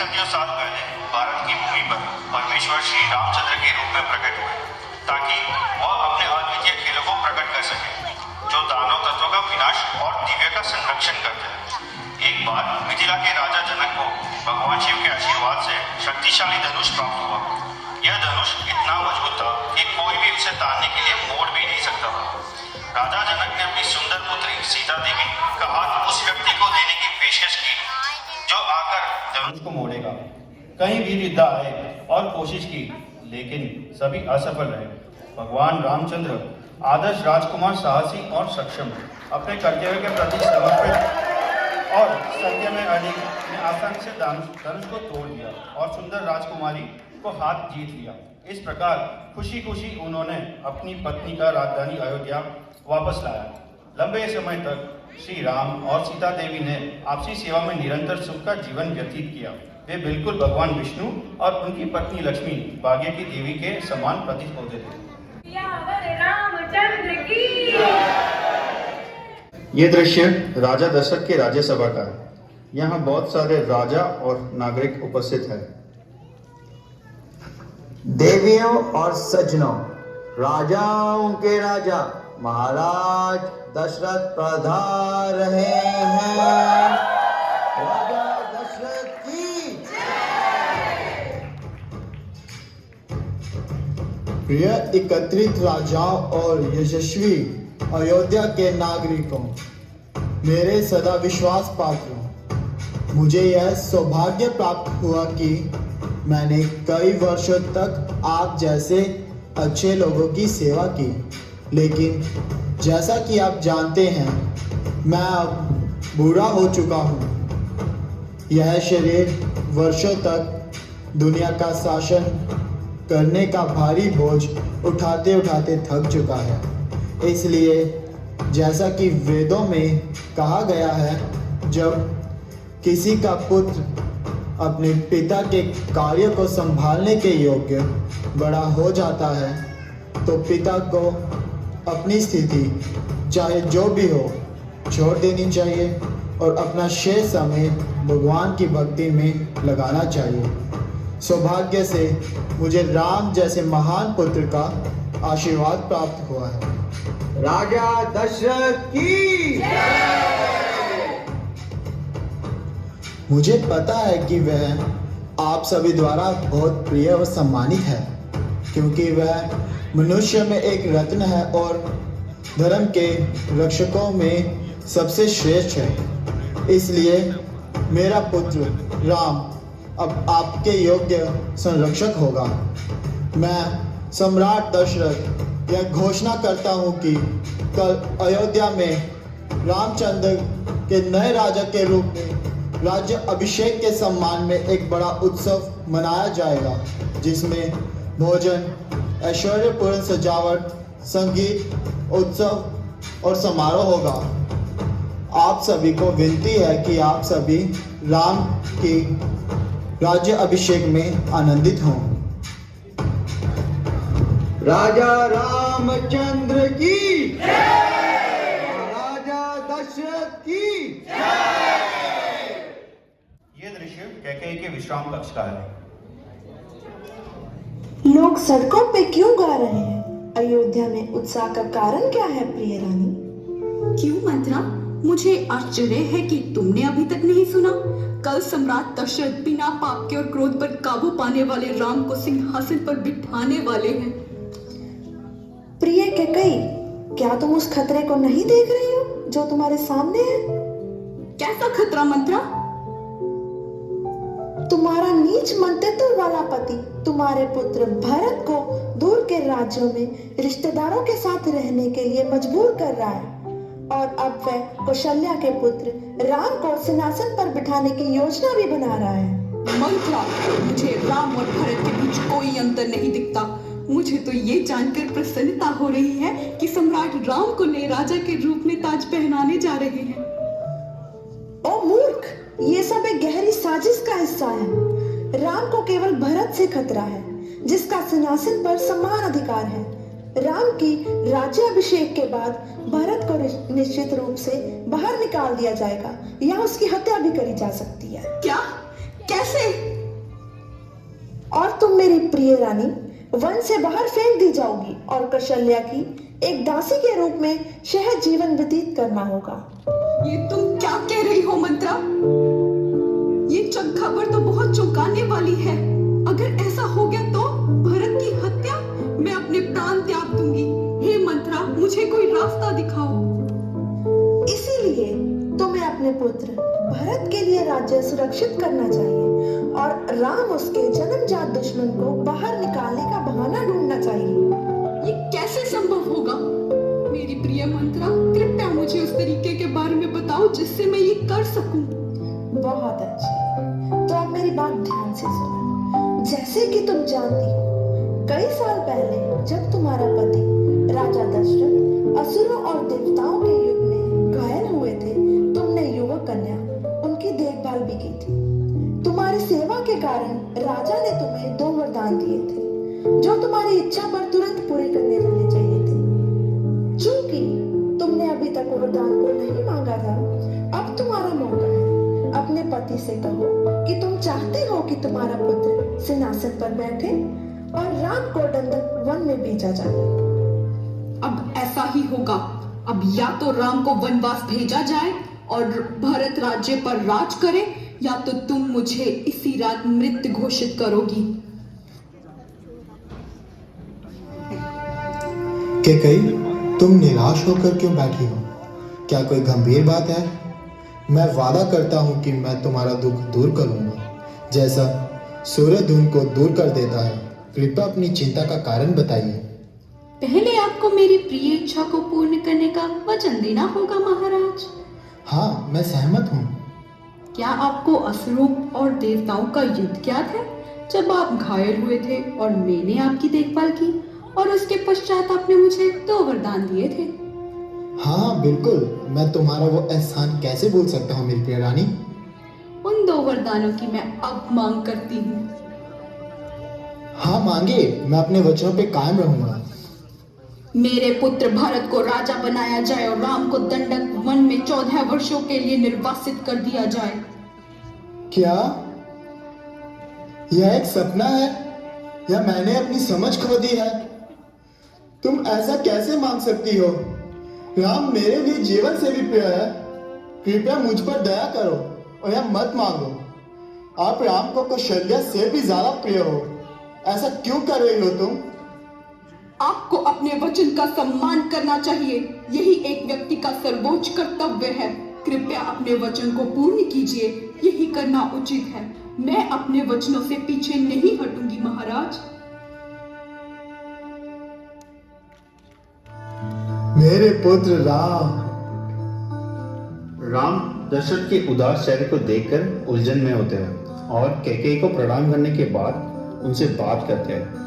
सदियों साल पहले भारत की भूमि पर परमेश्वर श्री रामचंद्र के रूप में प्रकट हुए ताकि वह अपने अद्वितीय खेलों को प्रकट कर सके जो दानव तत्वों का विनाश और दिव्य का संरक्षण करते हैं। एक बार मिथिला के राजा जनक को भगवान शिव के आशीर्वाद से शक्तिशाली धनुष प्राप्त हुआ। यह धनुष इतना मजबूत था कि कोई भी उसे तानने के लिए मोड़ भी नहीं सकता था। राजा जनक ने अपनी सुंदर पुत्री सीता देवी का हाथ उस व्यक्ति को देने की पेशकश की जो आकर धनुष को मोड़ेगा। कई वीर योद्धा आए और कोशिश की लेकिन सभी असफल रहे। भगवान रामचंद्र आदर्श राजकुमार, साहसी और सक्षम, अपने कर्तव्य के प्रति समर्पित और सत्य में अडिग ने आसानी से धनुष को तोड़ दिया और सुंदर राजकुमारी को हाथ जीत लिया। इस प्रकार खुशी खुशी उन्होंने अपनी पत्नी का राजधानी अयोध्या वापस लाया। लंबे समय तक श्री राम और सीता देवी ने आपसी सेवा में निरंतर सुख का जीवन व्यतीत किया। वे बिल्कुल भगवान विष्णु और उनकी पत्नी लक्ष्मी भाग्य की देवी के समान प्रतीत होते थे। रामचंद्र की ये दृश्य राजा दशरथ के राज्यसभा का है। यहाँ बहुत सारे राजा और नागरिक उपस्थित हैं। देवियों और सज्जनों, राजाओं के राजा महाराज दशरथ पधार रहे हैं। राजा दशरथ की प्रिय एकत्रित राजाओं और यशस्वी अयोध्या के नागरिकों, मेरे सदा विश्वास पात्रों, मुझे यह सौभाग्य प्राप्त हुआ कि मैंने कई वर्षों तक आप जैसे अच्छे लोगों की सेवा की, लेकिन जैसा कि आप जानते हैं मैं अब बूढ़ा हो चुका हूँ। यह शरीर वर्षों तक दुनिया का शासन करने का भारी बोझ उठाते उठाते थक चुका है। इसलिए जैसा कि वेदों में कहा गया है, जब किसी का पुत्र अपने पिता के कार्य को संभालने के योग्य बड़ा हो जाता है तो पिता को अपनी स्थिति चाहे जो भी हो छोड़ देनी चाहिए और अपना शेष समय भगवान की भक्ति में लगाना चाहिए। सौभाग्य से मुझे राम जैसे महान पुत्र का आशीर्वाद प्राप्त हुआ है। राजा दशरथ की मुझे पता है कि वह आप सभी द्वारा बहुत प्रिय और सम्मानित है, क्योंकि वह मनुष्य में एक रत्न है और धर्म के रक्षकों में सबसे श्रेष्ठ है। इसलिए मेरा पुत्र राम अब आपके योग्य संरक्षक होगा। मैं सम्राट दशरथ यह घोषणा करता हूँ कि कल अयोध्या में रामचंद्र के नए राजा के रूप में राज्य अभिषेक के सम्मान में एक बड़ा उत्सव मनाया जाएगा, जिसमें भोजन, ऐश्वर्यपूर्ण सजावट, संगीत, उत्सव और समारोह होगा। आप सभी को विनती है कि आप सभी राम की राज्य अभिषेक में आनंदित हों। राजा रामचंद्र की जय, राजा दशरथ की जय। ये दृश्य कैकेयी के विश्राम कक्ष का है। लोग सड़कों पे क्यों गा रहे हैं? अयोध्या में उत्साह का कारण क्या है प्रिय रानी? क्यों मंत्रा, मुझे आश्चर्य है कि तुमने अभी तक नहीं सुना। कल सम्राट दशरथ बिना पाप के और क्रोध पर काबू पाने वाले राम को सिंहासन पर बिठाने वाले हैं। प्रिय कैकेयी, क्या तुम उस खतरे को नहीं देख रही हो जो तुम्हारे सामने है? कैसा खतरा मंत्रा? तुम्हारा नीच मंत्रित्व वाला पति तुम्हारे पुत्र भरत को दूर के राज्यों में रिश्तेदारों के साथ रहने के लिए मजबूर कर रहा है, और अब वह कौशल्या के पुत्र राम को सिंहासन पर बिठाने की योजना भी बना रहा है। मंत्रा, मुझे राम और भरत के बीच कोई अंतर नहीं दिखता। मुझे तो ये जानकर प्रसन्नता हो रही है कि सम्राट राम को नए राजा के रूप में ताज पहनाने जा रहे हैं। ओ मूर्ख, ये सब एक गहरी साजिश का हिस्सा है। राम को केवल भरत से खतरा है, जिसका सिंहासन पर समान अधिकार है। राम की राज्याभिषेक के बाद भरत को निश्चित रूप से बाहर निकाल दिया जाएगा या उसकी हत्या भी करी जा सकती है। क्या? कैसे? और तुम मेरी प्रिय रानी वन से बाहर फेंक दी जाओगी और कौशल्या की एक दासी के रूप में शहर जीवन व्यतीत करना होगा। ये तुम क्या कह रही हो मंत्रा? ये खबर तो बहुत चौंकाने वाली है। अगर ऐसा हो गया तो भरत की हत्या, मैं अपने प्राण त्याग दूंगी। हे मंत्रा, मुझे कोई रास्ता दिखाओ। इसीलिए तुम्हें अपने पुत्र भरत के लिए राज्य सुरक्षित करना चाहिए और राम उसके जन्मजात दुश्मन को बाहर निकालने का बहाना ढूंढना चाहिए। ये कैसे संभव होगा? मेरी प्रिय मंत्रा, कृपया मुझे उस तरीके के बारे में बताओ जिससे मैं ये कर सकूं। बहुत अच्छे, तो अब मेरी बात ध्यान से सुनो। जैसे कि तुम जानती हो, कई साल पहले जब तुम्हारा पति राजा दशरथ असुरों और देवताओं के युग में घायल हुए थे, तुमने युवक कन्या उनकी देखभाल भी की थी। तुम्हारी सेवा के कारण राजा ने तुम्हें 2 वरदान दिए थे जो तुम्हारी इच्छा पर तुरंत पूरे करने रहने चाहिए थे। चूंकि तुमने अभी तक वरदान को नहीं मांगा था, अब तुम्हारा मौका है। अपने पति से कहो कि तुम चाहते हो कि तुम्हारा पुत्र सिंहासन पर बैठे और राम को दंडक वन में भेजा जाए। अब ऐसा ही होगा। अब या तो राम को वनवास भेजा जाए और भरत राज्य पर राज करे, या तो तुम मुझे इसी रात मृत घोषित करोगी। कैकेयी, तुम निराश होकर क्यों बैठी हो? क्या कोई गंभीर बात है? मैं वादा करता हूँ कि मैं तुम्हारा दुख दूर करूँगा, जैसा सूर्य धुंध को दूर कर देता है। कृपया अपनी चिंता का कारण बताइए। पहले आपको मेरी प्रिय इच्छा को पूर्ण करने का वचन देना होगा महाराज। हाँ, मैं सहमत हूँ। क्या आपको असुरों और देवताओं का युद्ध ज्ञात है, जब आप घायल हुए थे और मैंने आपकी देखभाल की और उसके पश्चात आपने मुझे 2 वरदान दिए थे? हाँ बिल्कुल, मैं तुम्हारा वो एहसान कैसे भूल सकता हूँ मेरी प्रिय रानी। उन 2 वरदानों की मैं अब मांग करती हूँ। हाँ मांगे, मैं अपने वचनों पे कायम रहूंगा। मेरे पुत्र भरत को राजा बनाया जाए और राम को दंडक वन में 14 वर्षों के लिए निर्वासित कर दिया जाए। क्या यह एक सपना है या मैंने अपनी समझ खो दी है? तुम ऐसा कैसे मांग सकती हो? राम मेरे लिए जीवन से भी प्रिय है। कृपया मुझ पर दया करो और यह मत मांगो। आप राम को कौशल्या से भी ज्यादा प्रिय हो। ऐसा क्यों कर रही हो तुम? आपको अपने वचन का सम्मान करना चाहिए। यही एक व्यक्ति का सर्वोच्च कर्तव्य है। कृपया अपने वचन को पूर्ण कीजिए, यही करना उचित है। मैं अपने वचनों से पीछे नहीं हटूंगी महाराज। मेरे पुत्र राम। राम दशरथ के उदास चेहरे को देखकर उलझन में होते हैं और कैकेयी को प्रणाम करने के बाद उनसे बात करते हैं।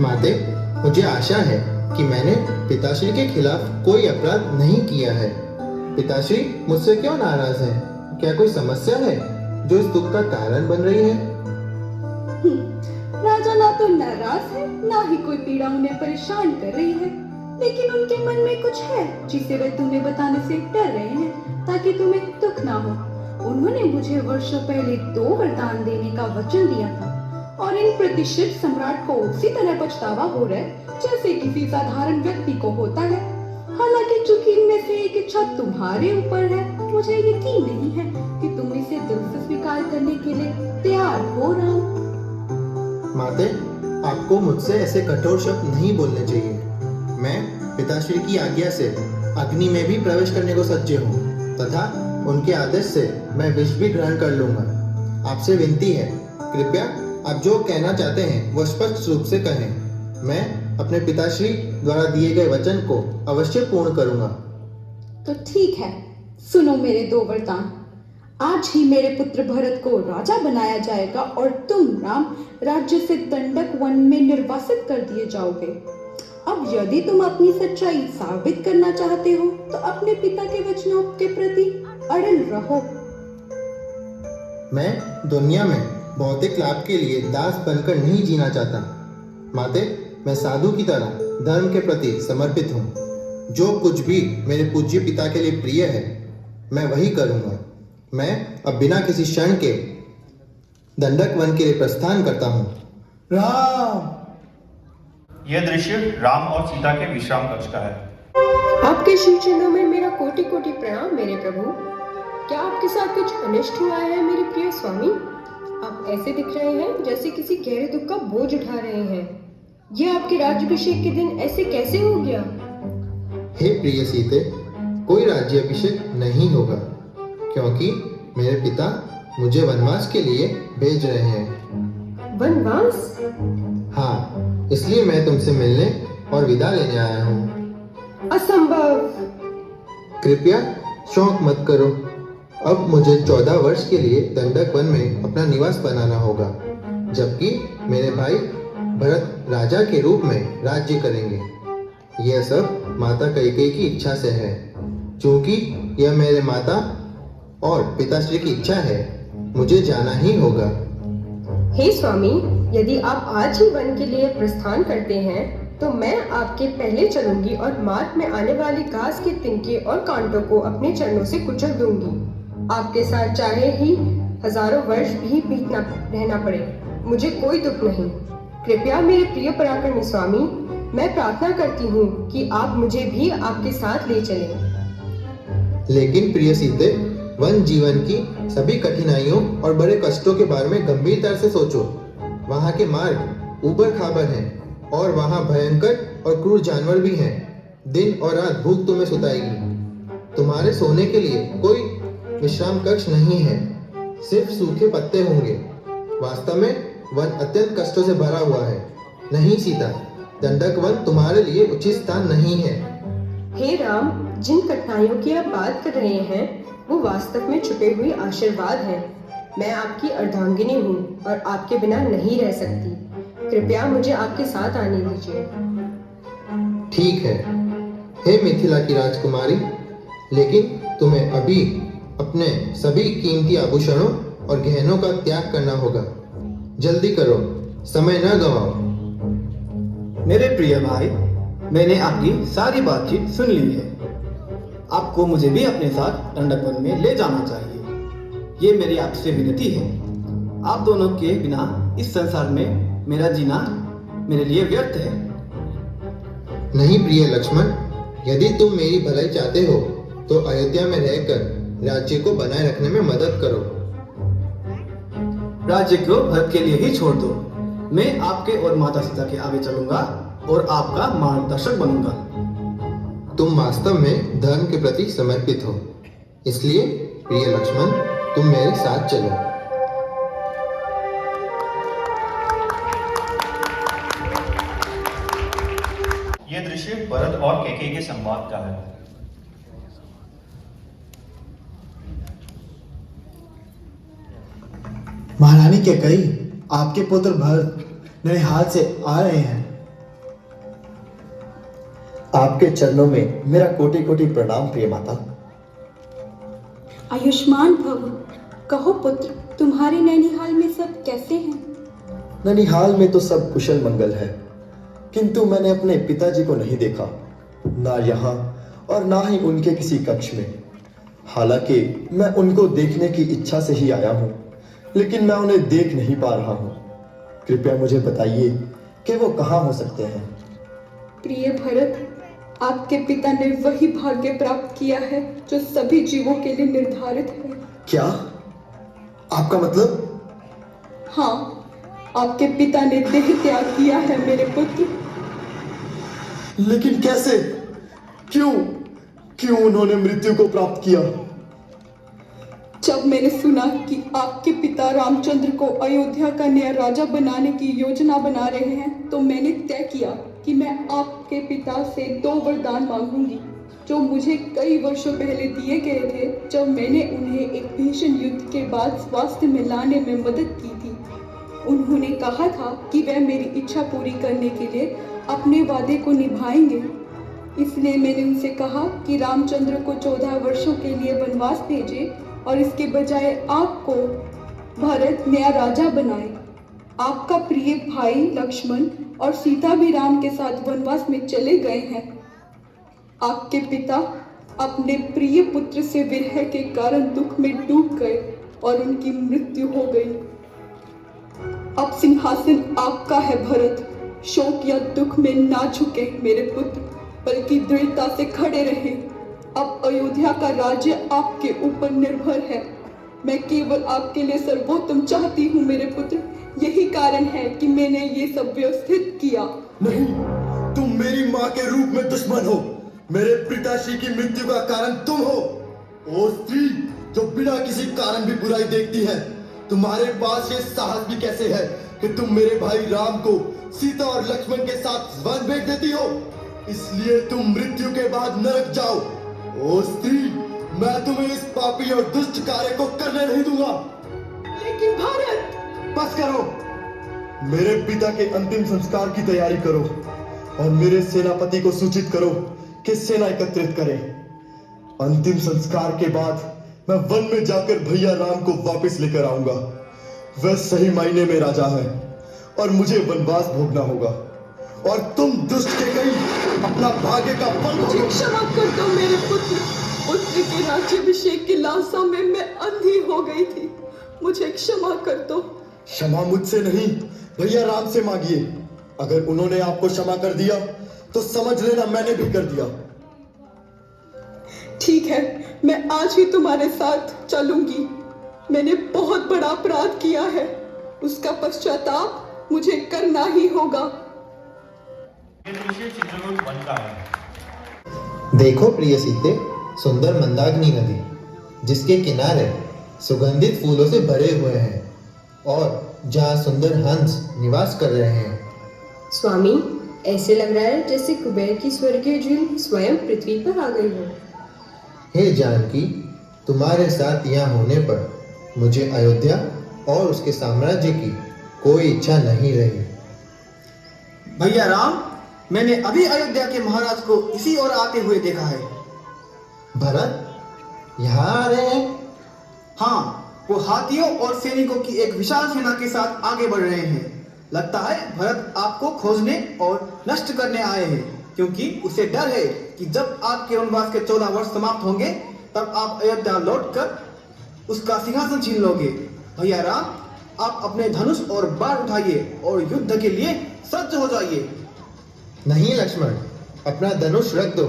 माते, मुझे आशा है कि मैंने पिताश्री के खिलाफ कोई अपराध नहीं किया है। पिताश्री मुझसे क्यों नाराज है? क्या कोई समस्या है जो इस दुख का कारण बन रही है? राजा ना तो नाराज है, ना ही कोई पीड़ा उन्हें परेशान कर रही है, लेकिन उनके मन में कुछ है जिसे वे तुम्हें बताने से डर रहे हैं ताकि तुम्हें दुख ना हो। उन्होंने मुझे वर्षों पहले 2 वरदान देने का वचन दिया था और इन प्रतिष्ठित सम्राट को उसी तरह पछतावा हो रहा है जैसे किसी साधारण व्यक्ति को होता है। हालांकि चूंकि इनमें से एक इच्छा तुम्हारे ऊपर है, मुझे यकीन नहीं है कि तुम इसे दिल से स्वीकार करने के लिए तैयार हो। राम माते, आपको मुझसे ऐसे कठोर शब्द नहीं बोलने चाहिए। मैं पिताश्री की आज्ञा से अग्नि में भी प्रवेश करने को सज्ज हूँ तथा उनके आदेश से मैं विष भी ग्रहण कर लूंगा। आपसे विनती है, कृपया आप जो कहना चाहते हैं वो स्पष्ट रूप से कहें। मैं अपने पिताश्री द्वारा दिए गए वचन को अवश्य पूर्ण करूंगा। तो ठीक है, सुनो मेरे 2 वरदान। आज ही मेरे पुत्र भरत को राजा बनाया जाएगा और तुम राम राज्य से दंडक वन में निर्वासित कर दिए जाओगे। अब यदि तुम अपनी सच्चाई साबित करना चाहते हो तो अपने पिता के वचनों के प्रति अड़ल रहो। मैं दुनिया में भौतिक लाभ के लिए दास बनकर नहीं जीना चाहता। माते, मैं साधु की तरह धर्म के प्रति समर्पित हूँ। जो कुछ भी मेरे पूज्य पिता के लिए प्रिय है मैं वही करूँगा। मैं अब बिना किसी क्षण के दंडक वन के लिए प्रस्थान करता हूँ। राम। यह दृश्य राम और सीता के विश्राम कक्ष का है। आपके श्री चरणों में मेरा कोटि कोटि प्रणाम मेरे प्रभु। क्या आपके साथ कुछ अनिष्ट हुआ है मेरे प्रिय स्वामी? आप ऐसे दिख रहे हैं जैसे किसी गहरे दुख का बोझ उठा रहे हैं। यह आपके राज्याभिषेक के दिन ऐसे कैसे हो गया? हे प्रिय सीते, कोई राज्याभिषेक नहीं होगा, क्योंकि मेरे पिता मुझे वनवास के लिए भेज रहे हैं। वनवास? हाँ, इसलिए मैं तुमसे मिलने और विदा लेने आया हूँ। असंभव। कृपया शौक मत करो। अब मुझे 14 वर्ष के लिए दंडक वन में अपना निवास बनाना होगा, जबकि मेरे भाई भरत राजा के रूप में राज्य करेंगे। यह सब माता कैकेयी की इच्छा से है। क्योंकि यह मेरे माता और पिताश्री की इच्छा है, मुझे जाना ही होगा। हे स्वामी, यदि आप आज ही वन के लिए प्रस्थान करते हैं तो मैं आपके पहले चलूंगी और मार्ग में आने वाली घास के तिनके और कांटों को अपने चरणों से कुचल दूंगी। आपके साथ चाहे ही हजारों वर्ष भी बीतना रहना पड़े, मुझे कोई दुख नहीं। कृपया मेरे प्रिय पराक्रमी स्वामी, मैं प्रार्थना करती हूँ कि आप मुझे भी आपके साथ ले चलें। लेकिन प्रिय सीते, वन जीवन की सभी कठिनाइयों और बड़े कष्टों के बारे में गंभीरता से सोचो। वहाँ के मार्ग ऊबड़ खाबड़ हैं और वहाँ भयंकर और क्रूर जानवर भी हैं। दिन और रात भूख तुम्हें सुताएगी। तुम्हारे सोने के लिए कोई विश्राम कक्ष नहीं है, सिर्फ सूखे पत्ते होंगे। वास्तव में वन अत्यंत कष्टों से भरा हुआ है। नहीं सीता, दंडक वन तुम्हारे लिए उचित स्थान नहीं है। हे राम, जिन कठिनाइयों की आप बात कर रहे हैं वो वास्तव में छुपे हुए आशीर्वाद हैं। मैं आपकी अर्धांगिनी हूँ और आपके बिना नहीं रह सकती। कृपया मुझे आपके साथ आने दीजिए। ठीक है, हे मिथिला की राजकुमारी, लेकिन तुम्हें अभी अपने सभी कीमती आभूषणों और गहनों का त्याग करना होगा। जल्दी करो, समय न गंवाओ। मेरे प्रिय भाई, मैंने आपकी सारी बातचीत सुन ली है। आपको मुझे भी अपने साथ दंडक वन में ले जाना चाहिए। ये मेरी आपसे विनती है। आप दोनों के बिना इस संसार में मेरा जीना मेरे लिए व्यर्थ है। नहीं प्रिय लक्ष्मण, यदि तुम मेरी भलाई चाहते हो तो अयोध्या में रहकर राज्य को बनाए रखने में मदद करो। राज्य को भरत के लिए ही छोड़ दो। मैं आपके और माता सीता के आगे चलूंगा और आपका मार्गदर्शक बनूंगा। तुम वास्तव में धर्म के प्रति समर्पित हो, इसलिए प्रिय लक्ष्मण, तुम मेरे साथ चलो। यह दृश्य भरत और कैकेयी के संवाद का है। महारानी कैकेयी, आपके पुत्र भरत ननिहाल से आ रहे हैं। आपके चरणों में मेरा कोटि कोटि प्रणाम प्रिय माता। आयुष्मान भव। कहो पुत्र, तुम्हारे नैनीहाल में सब कैसे हैं? ननिहाल में तो सब कुशल मंगल है, किंतु मैंने अपने पिताजी को नहीं देखा, ना यहाँ और ना ही उनके किसी कक्ष में। हालांकि मैं उनको देखने की इच्छा से ही आया हूँ, लेकिन मैं उन्हें देख नहीं पा रहा हूँ। कृपया मुझे बताइए कि वो कहाँ हो सकते हैं। प्रिय भरत, आपके पिता ने वही भाग्य प्राप्त किया है जो सभी जीवों के लिए निर्धारित है। क्या? आपका मतलब? हाँ, आपके पिता ने देह त्याग किया है मेरे पुत्र। लेकिन कैसे? क्यों? क्यों उन्होंने मृत्यु को प्राप्त किया? जब मैंने सुना कि आपके पिता रामचंद्र को अयोध्या का नया राजा बनाने की योजना बना रहे हैं, तो मैंने तय किया कि मैं आपके पिता से 2 वरदान मांगूंगी, जो मुझे कई वर्षों पहले दिए गए थे, जब मैंने उन्हें एक भीषण युद्ध के बाद स्वास्थ्य में लाने में मदद की थी। उन्होंने कहा था कि वह मेरी इच्छा पूरी करने के लिए अपने वादे को निभाएंगे। इसलिए मैंने उनसे कहा कि रामचंद्र को 14 वर्षों के लिए वनवास भेजे और इसके बजाय आपको भरत नया राजा बनाए। आपका प्रिय भाई लक्ष्मण और सीता भी राम के साथ वनवास में चले गए हैं। आपके पिता अपने प्रिय पुत्र से विरह के कारण दुख में डूब गए और उनकी मृत्यु हो गई। अब सिंहासन आपका है भरत। शोक या दुख में ना झुके मेरे पुत्र, बल्कि दृढ़ता से खड़े रहे। अब अयोध्या का राज्य आपके ऊपर निर्भर है। मैं केवल आपके लिए सर्वोत्तम चाहती हूँ मेरे पुत्र। यही कारण है कि मैंने ये सब व्यवस्थित किया। नहीं, तुम मेरी माँ के रूप में दुश्मन हो। मेरे पिताश्री की मृत्यु का कारण तुम हो। ओ स्त्री जो बिना किसी कारण भी बुराई देखती है, तुम्हारे पास ये साहस भी कैसे है कि तुम मेरे भाई राम को सीता और लक्ष्मण के साथ वन भेज देती हो? इसलिए तुम मृत्यु के बाद नरक जाओ। ओ स्त्री, मैं तुम्हें इस पापी और दुष्ट कार्य को करने नहीं दूंगा। लेकिन भारत, बस करो। मेरे पिता के अंतिम संस्कार की तैयारी करो और मेरे सेनापति को सूचित करो कि सेना एकत्रित करें। अंतिम संस्कार के बाद मैं वन में जाकर भैया राम को वापस लेकर आऊंगा। वह सही मायने में राजा है और मुझे वनवास भोगना होगा, और तुम दुष्ट के कहीं अपना भाग्य का फल मुझे भोगो। क्षमा कर दो मेरे पुत्र। पुत्र के राज्याभिषेक की लालसा में मैं अंधी हो गई थी। मुझे क्षमा कर दो। क्षमा मुझसे नहीं, भैया राम से मांगिए। अगर उन्होंने आपको क्षमा कर दिया तो समझ लेना मैंने भी कर दिया। ठीक है, मैं आज ही तुम्हारे साथ चलूंगी। मैंने बहुत बड़ा अपराध किया है, उसका पश्चाताप मुझे करना ही होगा। ये दृश्य चित्रकूट वन का है। देखो प्रिय सीते, सुंदर मंदाकिनी नदी, जिसके किनारे सुगंधित फूलों से भरे हुए हैं और जहाँ सुंदर हंस निवास कर रहे हैं। स्वामी, ऐसे लग रहा है जैसे कुबेर की स्वर्गीय झील स्वयं पृथ्वी पर आ गई हो। हे जानकी, तुम्हारे साथ यहाँ होने पर मुझे अयोध्या और उसके साम्राज्य की कोई इच्छा नहीं रही। भैया राम, मैंने अभी अयोध्या के महाराज को इसी ओर आते हुए देखा है। भरत यहाँ आ रहे हैं? हाँ, वो हाथियों और सैनिकों की एक विशाल सेना के साथ आगे बढ़ रहे हैं। लगता है भरत आपको खोजने और नष्ट करने आए हैं, क्योंकि उसे डर है कि जब आपके वनवास के 14 वर्ष समाप्त होंगे तब आप अयोध्या लौटकर उसका सिंहासन छीन लोगे। भैया राम, आप अपने धनुष और बाण उठाइए और युद्ध के लिए सज्ज हो जाइए। नहीं लक्ष्मण, अपना धनुष रख दो।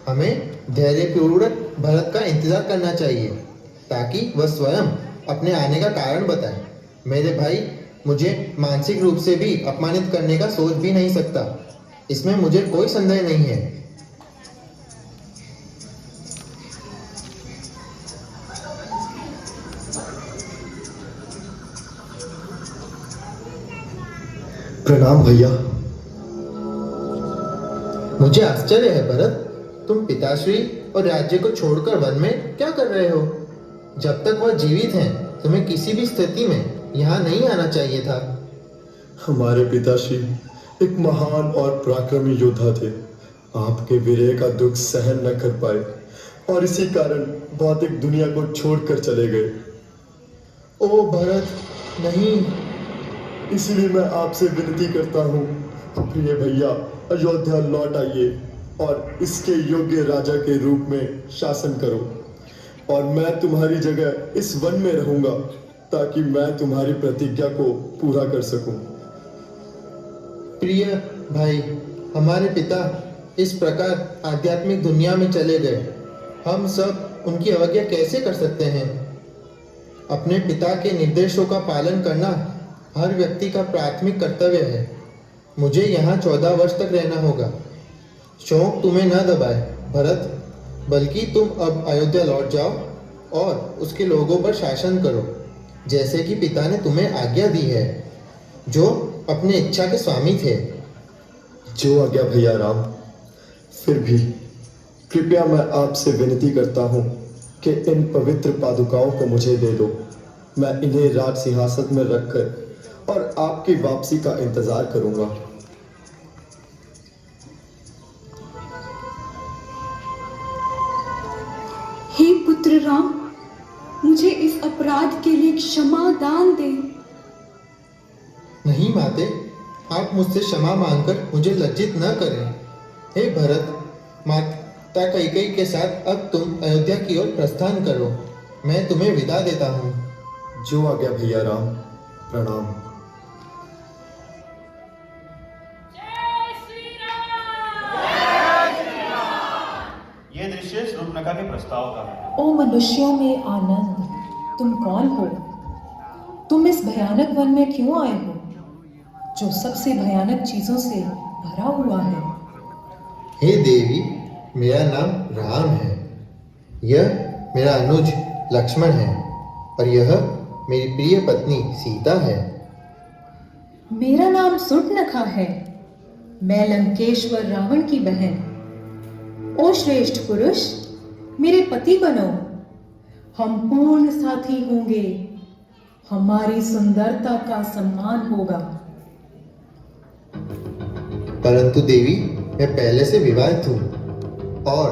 हमें धैर्यपूर्वक भरत का इंतजार करना चाहिए ताकि वह स्वयं अपने आने का कारण बताए। मेरे भाई मुझे मानसिक रूप से भी अपमानित करने का सोच भी नहीं सकता, इसमें मुझे कोई संदेह नहीं है। प्रणाम भैया। मुझे आश्चर्य है भरत, तुम पिताश्री और राज्य को छोड़कर वन में क्या कर रहे हो? जब तक वह जीवित हैं, तुम्हें किसी भी स्थिति में यहाँ नहीं आना चाहिए था। हमारे पिताश्री एक महान और पराक्रमी योद्धा थे। आपके विरह का दुख सहन न कर पाए और इसी कारण भौतिक दुनिया को छोड़कर चले गए। ओ भरत, नहीं। इसलिए मैं आपसे विनती करता हूँ, प्रिय भैया, अयोध्या लौट आइए और इसके योग्य राजा के रूप में शासन करो, और मैं तुम्हारी जगह इस वन में रहूंगा ताकि मैं तुम्हारी प्रतिज्ञा को पूरा कर सकूं। प्रिय भाई, हमारे पिता इस प्रकार आध्यात्मिक दुनिया में चले गए। हम सब उनकी अवज्ञा कैसे कर सकते हैं? अपने पिता के निर्देशों का पालन करना हर व्यक्ति का प्राथमिक कर्तव्य है। मुझे यहाँ 14 वर्ष तक रहना होगा। शौक तुम्हें न दबाए भरत, बल्कि तुम अब अयोध्या लौट जाओ और उसके लोगों पर शासन करो, जैसे कि पिता ने तुम्हें आज्ञा दी है, जो अपनी इच्छा के स्वामी थे। जो आज्ञा भैया राम। फिर भी कृपया मैं आपसे विनती करता हूँ कि इन पवित्र पादुकाओं को मुझे दे दो। मैं इन्हें राज सिंहासन में रखकर और आपकी वापसी का इंतजार करूंगा। हे पुत्र राम, मुझे इस अपराध के लिए क्षमा दान दे। नहीं माते, आप मुझसे क्षमा मांगकर मुझे लज्जित न करें। हे भरत, माता कैकेयी के साथ अब तुम अयोध्या की ओर प्रस्थान करो। मैं तुम्हें विदा देता हूँ। जो आज्ञा भैया राम। प्रणाम। शूर्पणखा के प्रस्ताव का है। ओ मनुष्यों में आनंद, तुम कौन हो? तुम इस भयानक वन में क्यों आए हो, जो सबसे भयानक चीजों से भरा हुआ है? हे देवी, मेरा नाम राम है। यह मेरा अनुज लक्ष्मण है और यह मेरी प्रिय पत्नी सीता है। मेरा नाम सुर्पनखा है। मैं लंकेश्वर रावण की बहन। ओ श्रेष्ठ पुरुष, मेरे पति बनो। हम पूर्ण साथी होंगे। हमारी सुंदरता का सम्मान होगा। परंतु देवी, मैं पहले से विवाहित हूँ और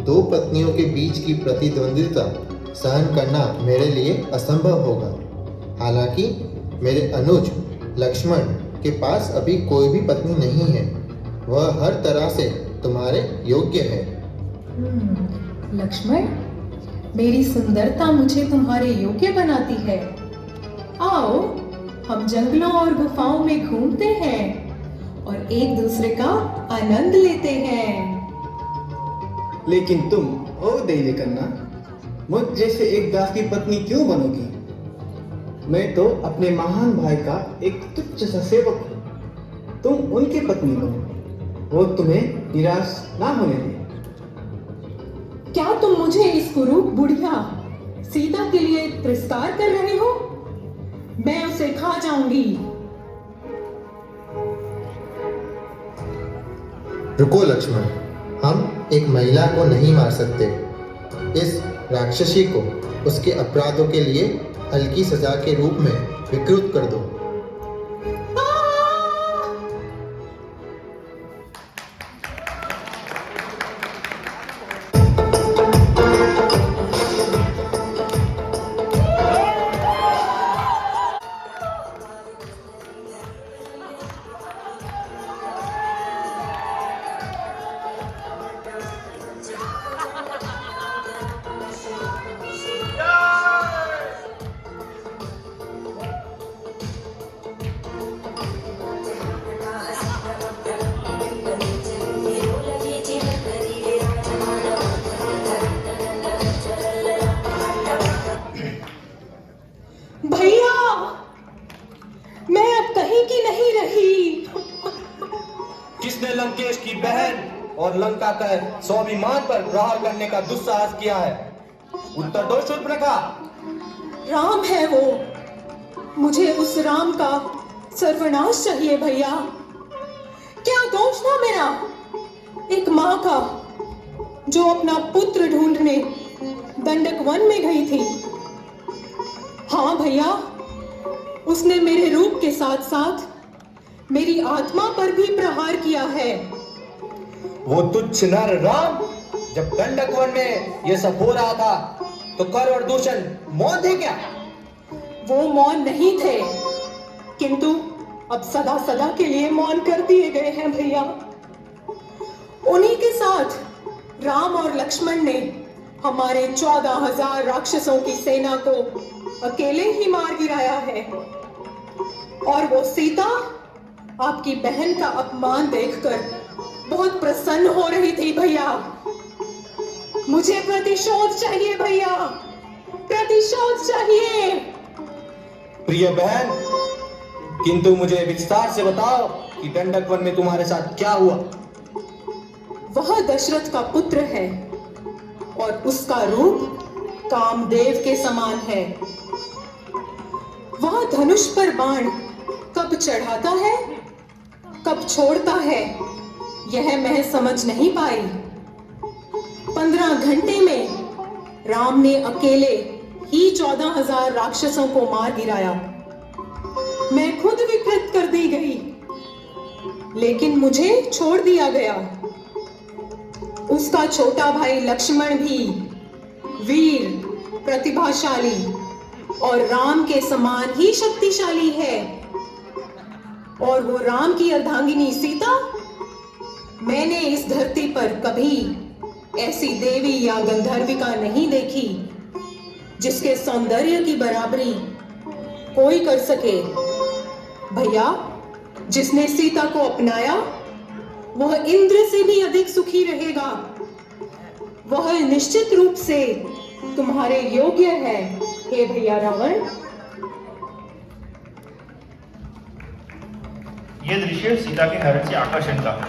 2 पत्नियों के बीच की प्रतिद्वंद्विता सहन करना मेरे लिए असंभव होगा। हालांकि मेरे अनुज लक्ष्मण के पास अभी कोई भी पत्नी नहीं है। वह हर तरह से तुम्हारे योग्य है। लक्ष्मण, मेरी सुंदरता मुझे तुम्हारे योग्य बनाती है। आओ, हम जंगलों और गुफाओं में घूमते हैं और एक दूसरे का आनंद लेते हैं। लेकिन तुम ओ देवी कन्या, मुझ जैसे एक दास की पत्नी क्यों बनोगी? मैं तो अपने महान भाई का एक तुच्छ सा सेवक हूँ। तुम उनकी पत्नी बनो, वो तुम्हें निराश ना होने दे। क्या तुम मुझे इस कुरूप बुढ़िया सीता के लिए तिरस्कार कर रहे हो? मैं उसे खा जाऊंगी। रुको लक्ष्मण, हम एक महिला को नहीं मार सकते। इस राक्षसी को उसके अपराधों के लिए हल्की सजा के रूप में विकृत कर दो। भैया, मैं अब कहीं की नहीं रही। किसने लंकेश की बहन और लंका का स्वाभिमान पर प्रहार करने का दुस्साहस किया है? उत्तर दो शूर्पणखा। राम है वो। मुझे उस राम का सर्वनाश चाहिए भैया। क्या दोष था मेरा? एक माँ का, जो अपना पुत्र ढूंढने दंडक वन में गई थी। हाँ भैया, उसने मेरे रूप के साथ साथ मेरी आत्मा पर भी प्रहार किया है। वो तुच्छ नर राम जब दंडक वन में ये सब हो रहा था तो कर और दूषण मौन थे क्या? वो मौन नहीं थे, किंतु अब सदा सदा के लिए मौन कर दिए गए हैं भैया। उन्हीं के साथ राम और लक्ष्मण ने हमारे 14,000 राक्षसों की सेना को अकेले ही मार गिराया है। और वो सीता आपकी बहन का अपमान देखकर बहुत प्रसन्न हो रही थी भैया। मुझे प्रतिशोध चाहिए भैया, प्रतिशोध चाहिए। प्रिय बहन, किंतु मुझे विस्तार से बताओ कि दंडक वन में तुम्हारे साथ क्या हुआ? वह दशरथ का पुत्र है और उसका रूप कामदेव के समान है। वह धनुष पर बाण कब चढ़ाता है, कब छोड़ता है, यह मैं समझ नहीं पाई। 15 घंटे में राम ने अकेले ही 14,000 राक्षसों को मार गिराया। मैं खुद विकृत कर दी गई, लेकिन मुझे छोड़ दिया गया। उसका छोटा भाई लक्ष्मण भी वीर, प्रतिभाशाली और राम के समान ही शक्तिशाली है। और वो राम की अर्धांगिनी सीता, मैंने इस धरती पर कभी ऐसी देवी या गंधर्विका नहीं देखी जिसके सौंदर्य की बराबरी कोई कर सके। भैया, जिसने सीता को अपनाया वह इंद्र से भी अधिक सुखी रहेगा। वह निश्चित रूप से तुम्हारे योग्य है, हे भैया रावण। ये दृश्य सीता के हरण से आकर्षण का है।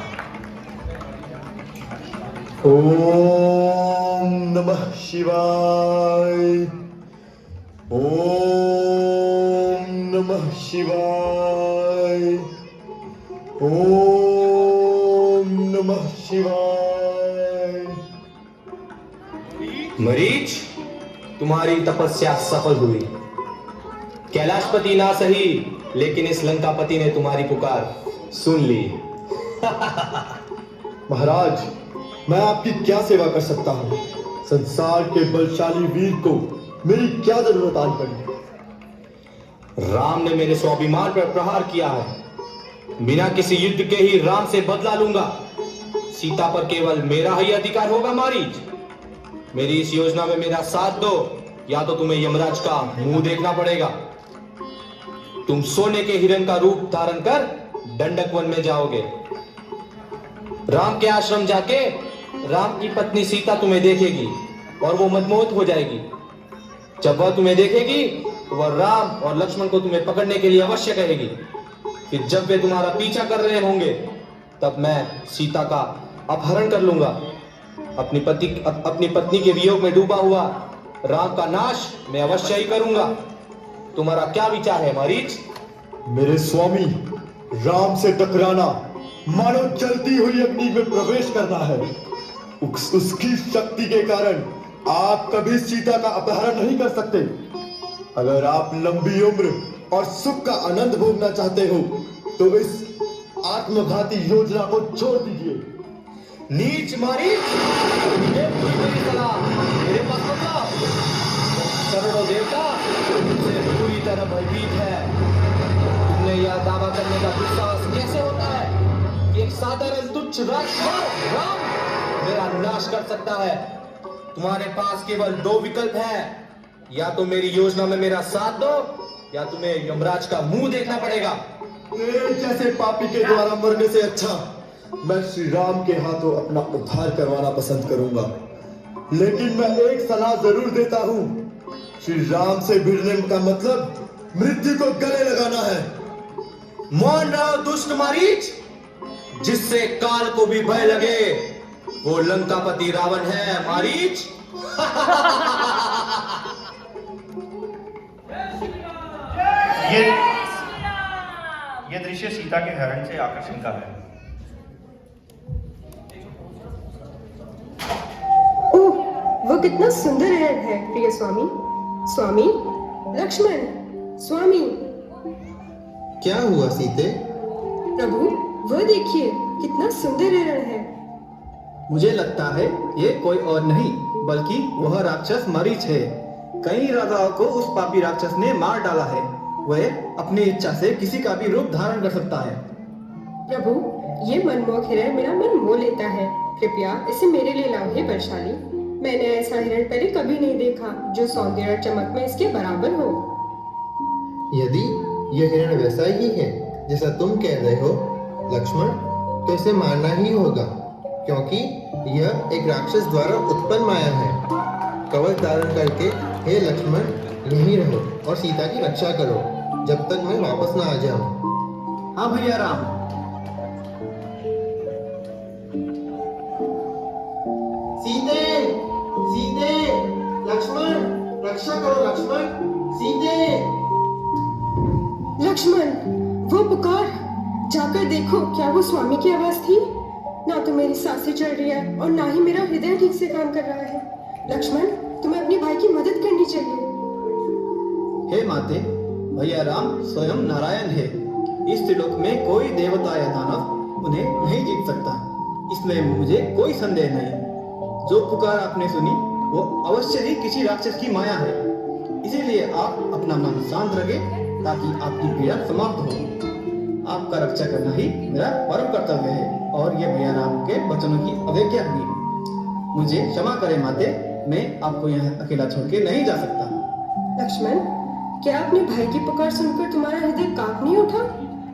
ओम नमः शिवाय। ओम नमः शिवाय। ओम नमः शिवाय। मरीच, तुम्हारी तपस्या सफल हुई। कैलाशपति ना सही, लेकिन इस लंकापति ने तुम्हारी पुकार सुन ली। महाराज, मैं आपकी क्या सेवा कर सकता हूँ? संसार के बलशाली वीर को मेरी क्या जरूरत आज पड़ी? राम ने मेरे स्वाभिमान पर प्रहार किया है। बिना किसी युद्ध के ही राम से बदला लूंगा। सीता पर केवल मेरा ही अधिकार होगा। मारीच, मेरी इस योजना में मेरा साथ दो, या तो तुम्हें यमराज का मुंह देखना पड़ेगा। तुम सोने के हिरण का रूप धारण कर दंडक वन में जाओगे। राम के आश्रम जाके राम की पत्नी सीता तुम्हें देखेगी और वो मनमोहित हो जाएगी। जब वह तुम्हें देखेगी तो वह राम और लक्ष्मण को तुम्हें पकड़ने के लिए अवश्य कहेगी। फिर जब वे तुम्हारा पीछा कर रहे होंगे तब मैं सीता का अपहरण कर लूंगा। अपनी पत्नी के वियोग में डूबा हुआ राम का नाश मैं अवश्य ही करूंगा। तुम्हारा क्या विचार है मारीच? मेरे स्वामी, राम से टकराना मानो जलती हुई अग्नि में प्रवेश करना है। उसकी शक्ति के कारण आप कभी सीता का अपहरण नहीं कर सकते। अगर आप लंबी उम्र और सुख का आनंद भोगना चाहते हो तो इस आत्मघाती योजना को छोड़ दीजिए। नीच मारीच, ये मेरी सलाह मेरे पास बदलाव। करोड़ों देवता तुमसे पूरी तरह भयभीत है। तुमने यह दावा करने का दुस्साहस कैसे होता है कि एक साधारण तुच्छ राजकुमार राम मेरा नाश कर सकता है? तुम्हारे पास केवल दो विकल्प हैं, या तो मेरी योजना में मेरा साथ दो, या तुम्हें यमराज का मुंह देखना पड़ेगा। मेरे जैसे पापी के द्वारा मरने से अच्छा मैं श्री राम के हाथों अपना उद्धार करवाना पसंद करूंगा। लेकिन मैं एक सलाह जरूर देता हूँ, श्री राम से भिड़ने का मतलब मृत्यु को गले लगाना है। मान रहो दुष्ट मारीच, जिससे काल को भी भय लगे, वो लंकापति रावण है मारीच। ये दृश्य सीता के हरण से आकर्षण का है। ओह, वो कितना सुंदर हिरण है प्रिय स्वामी। स्वामी लक्ष्मण, स्वामी। क्या हुआ सीते? प्रभु, वह देखिए कितना सुंदर हिरण है। मुझे लगता है ये कोई और नहीं बल्कि वह राक्षस मरीच है। कई राजाओं को उस पापी राक्षस ने मार डाला है। वह अपनी इच्छा से किसी का भी रूप धारण कर सकता है। प्रभु, ये मनमोहक हिरण मेरा मन मोह लेता है। कृपया इसे मेरे लिए लाओ हे बलशाली। मैंने ऐसा हिरण पहले कभी नहीं देखा जो सौंदर्य और चमक में इसके बराबर हो। यदि यह हिरण वैसा ही है जैसा तुम कह रहे हो लक्ष्मण, तो इसे मारना ही होगा, क्योंकि यह एक राक्षस द्वारा उत्पन्न माया है। कवच धारण करके हे लक्ष्मण यहीं रहो और सीता की रक्षा करो जब तक मैं वापस ना आ जाऊं। हाँ भैया राम। सीते, सीते, लक्ष्मण, रक्षा करो लक्ष्मण, सीते। लक्ष्मण, वो पुकार, जाकर देखो क्या वो स्वामी की आवाज थी? ना तो मेरी सांसें चल रही है और ना ही मेरा हृदय ठीक से काम कर रहा है। लक्ष्मण, तुम्हें अपने भाई की मदद करनी चाहिए। हे माते, भैया राम स्वयं नारायण है। इस त्रिलोक में कोई देवता या दानव उन्हें नहीं जीत सकता, इसमें मुझे कोई संदेह नहीं। जो पुकार आपने सुनी वो अवश्य ही किसी राक्षस की माया है। इसीलिए आप अपना मन शांत रखें ताकि आपकी पीड़ा समाप्त हो। आपका रक्षा करना ही मेरा परम कर्तव्य है और ये भैया राम के वचनों की अवज्ञा हुई। मुझे क्षमा करें माते, मैं आपको यहाँ अकेला छोड़ के नहीं जा सकता। लक्ष्मण, क्या अपने भाई की पुकार सुनकर तुम्हारा हृदय कांप नहीं उठा?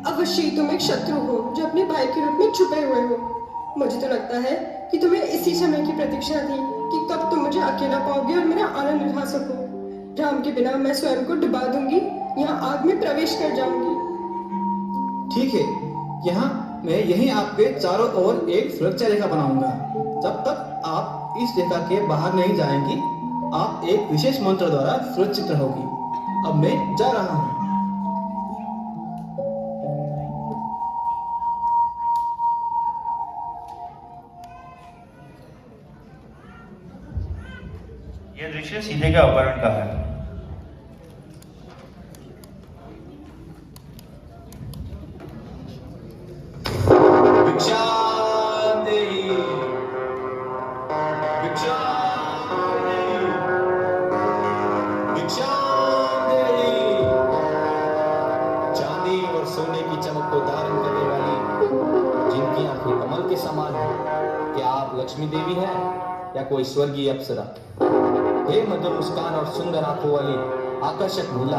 अवश्य ही तुम एक शत्रु हो जो अपने भाई के रूप में छुपे हुए हो। मुझे तो लगता है कि तुम्हें इसी समय की प्रतीक्षा थी कि कब तुम मुझे अकेला पाओगे और मेरा आनंद उठा सको। राम के बिना मैं स्वयं को डुबा दूंगी या आग में प्रवेश कर जाऊंगी। ठीक है, यहाँ मैं यहीं आपके चारों ओर एक सुरक्षा रेखा बनाऊंगा। जब तक आप इस रेखा के बाहर नहीं जाएंगी, आप एक विशेष मंत्र द्वारा सुरक्षित रहोगी। अब मैं जा रहा हूँ। यह दृश्य सीते के अपहरण का है। भिक्षाम देहि, भिक्षाम देहि, भिक्षाम देहि। चांदी और सोने की चमक को धारण करने वाली, जिनकी आंखें कमल के समान है, क्या आप लक्ष्मी देवी हैं या कोई स्वर्गीय अप्सरा? हे मधुर मुस्कान और सुंदर आंखों वाली आकर्षक महिला,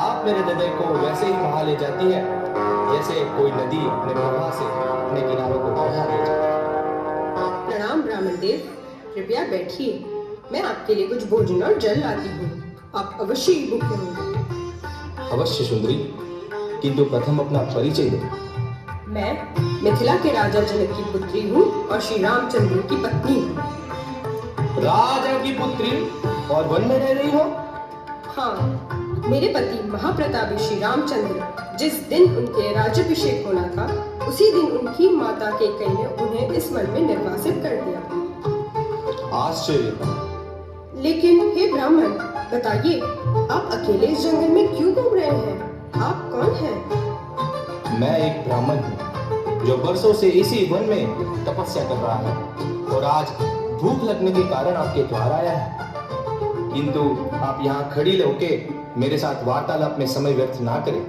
आप मेरे हृदय को वैसे ही बहा ले जाती है जैसे कोई नदी अपने प्रवाह से अपने किनारों को बहा ले जाए। प्रणाम ब्राह्मण देव, कृपया बैठिए। मैं आपके लिए कुछ भोजन और जल लाती हूँ। आप अवश्य ही भूखे होंगे। अवश्य सुंदरी, किंतु प्रथम अपना परिचय दो। मैं मिथिला के राजा जनक की पुत्री हूँ और श्री रामचंद्र की पत्नी हूँ। राजा की पुत्री और वन में रह रही हो? हाँ, मेरे पति महाप्रतापी श्री रामचंद्र जिस दिन उनके राज्याभिषेक होना था, उसी दिन उनकी माता कैकेयी ने उन्हें इस वन में निर्वासित कर दिया। आश्चर्य। लेकिन हे ब्राह्मण, बताइए, आप अकेले इस जंगल में क्यों घूम रहे हैं? आप कौन हैं? मैं एक ब्राह्मण हूँ जो बरसों से इसी वन में तपस्या कर रहा है और आज भूख लगने के कारण आपके द्वार आया है। किंतु आप यहाँ खड़ी होके मेरे साथ वार्तालाप में समय व्यर्थ ना करें।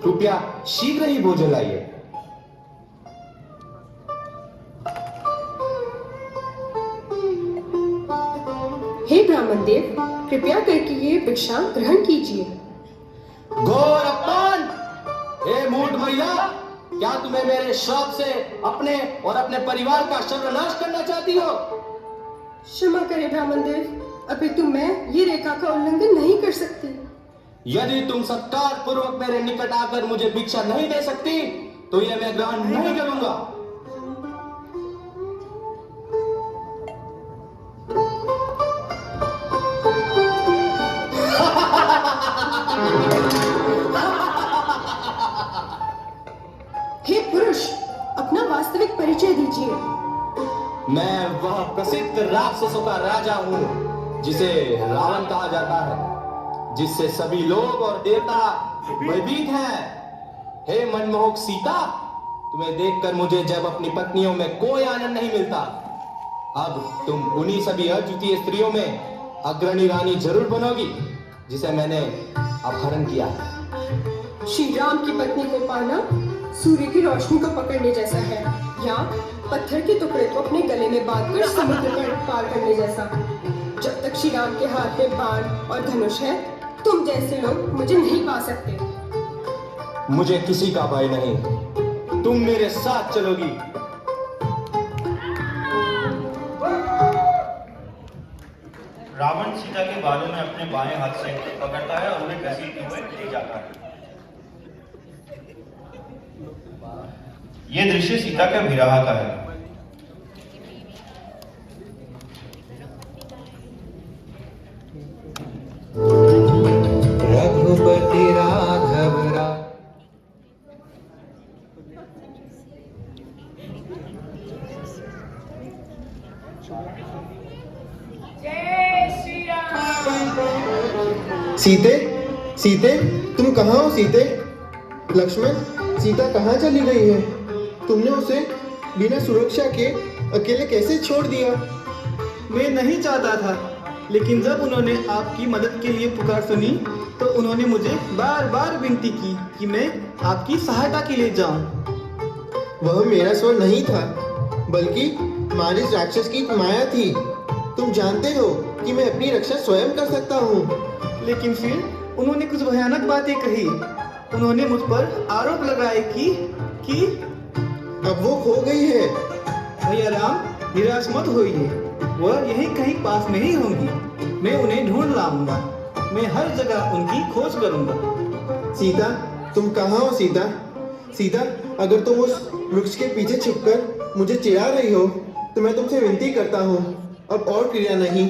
कृपया शीघ्र ही भोजन लाइए। हे ब्राह्मण देव, कृपया करके ये भिक्षा ग्रहण कीजिए। घोर अपमान! हे मूढ़ महिला, क्या तुम्हें मेरे श्राप से अपने और अपने परिवार का सर्वनाश करना चाहती हो? क्षमा करें ब्राह्मण देव, अपितु मैं ये रेखा का उल्लंघन नहीं कर सकती। यदि तुम सत्कार पूर्वक मेरे निकट आकर मुझे भिक्षा नहीं दे सकती, तो यह मैं ग्रहण नहीं करूंगा। हे पुरुष, अपना वास्तविक परिचय दीजिए। मैं वह प्रसिद्ध राक्षसों का राजा हूँ जिसे रावण कहा जाता है, जिससे सभी लोग और देवता भयभीत हैं। हे मनमोहक सीता, तुम्हें देखकर मुझे जब अपनी पत्नियों में कोई आनंद नहीं मिलता, अब तुम उन्हीं सभी अद्वितीय स्त्रियों में अग्रणी रानी जरूर बनोगी जिसे मैंने अपहरण किया है। श्री राम की पत्नी को पाना सूर्य की रोशनी को पकड़ने जैसा है, या पत्थर के टुकड़े को अपने गले में बांधकर समुद्र पर पार करने जैसा। जब तक श्री राम के हाथ में बाण और धनुष है, तुम जैसे लोग मुझे नहीं पा सकते। मुझे किसी का भय नहीं, तुम मेरे साथ चलोगी। रावण सीता के बालों में अपने बाएं हाथ से पकड़ता है और उन्हें घसीटते हुए ले जाता है। यह दृश्य सीता के विवाह का है। रघुपति राघव सीते, सीते, तुम कहाँ हो सीते? लक्ष्मण, सीता कहाँ चली गई है? तुमने उसे बिना सुरक्षा के अकेले कैसे छोड़ दिया? मैं नहीं चाहता था, लेकिन जब उन्होंने आपकी मदद के लिए पुकार सुनी, तो उन्होंने मुझे बार बार विनती की कि मैं आपकी सहायता के लिए जाऊं। वह मेरा स्वर नहीं था, बल्कि मारिस राक्षस की माया थी। तुम जानते हो कि मैं अपनी रक्षा स्वयं कर सकता हूँ। लेकिन फिर उन्होंने कुछ भयानक बातें कही। उन्होंने मुझ पर आरोप लगाए कि अब वो खो गई है। भैया राम, निराश मत होइए। वह यहीं कहीं पास में ही होंगी। मैं उन्हें ढूंढ लाऊंगा। मैं हर जगह उनकी खोज करूंगा। सीता, तुम कहाँ हो सीता? सीता, अगर तुम उस वृक्ष के पीछे छिपकर मुझे चिढ़ा रही हो तो मैं तुमसे विनती करता हूँ, अब और क्रिया नहीं।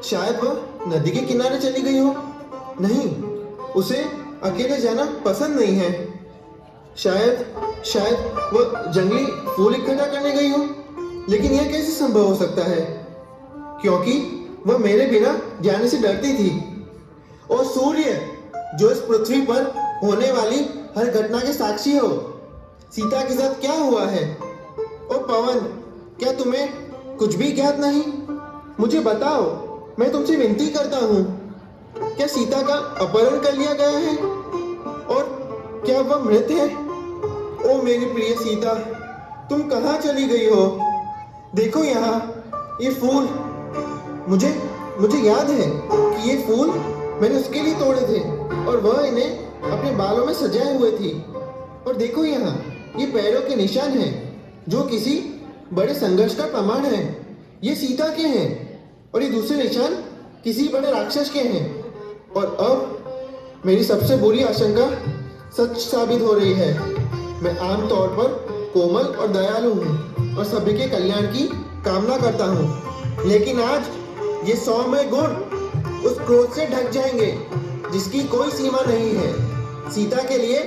शायद वह नदी के किनारे चली गई हो। नहीं, उसे अकेले जाना पसंद नहीं है। शायद वह जंगली फूल इकट्ठा करने गई हो। लेकिन यह कैसे संभव हो सकता है? क्योंकि वह मेरे बिना जाने से डरती थी। और सूर्य, जो इस पृथ्वी पर होने वाली हर घटना के साक्षी हो, सीता के साथ क्या हुआ है? और पवन, क्या तुम्हें कुछ भी ज्ञात नहीं? मुझे बताओ, मैं तुमसे विनती करता हूँ। क्या सीता का अपहरण कर लिया गया है? और क्या वह मृत है? ओ मेरी प्रिय सीता, तुम कहाँ चली गई हो? देखो यहाँ, ये फूल, मुझे याद है कि ये फूल मैंने उसके लिए तोड़े थे और वह इन्हें अपने बालों में सजाए हुए थी। और देखो यहाँ, ये पैरों के निशान हैं जो किसी बड़े संघर्ष का प्रमाण है। ये सीता के हैं और ये दूसरे निशान किसी बड़े राक्षस के हैं। और अब मेरी सबसे बुरी आशंका सच साबित हो रही है। मैं आमतौर पर कोमल और दयालु हूँ और सभी के कल्याण की कामना करता हूँ, लेकिन आज ये सौम्य गुण उस क्रोध से ढक जाएंगे जिसकी कोई सीमा नहीं है। सीता के लिए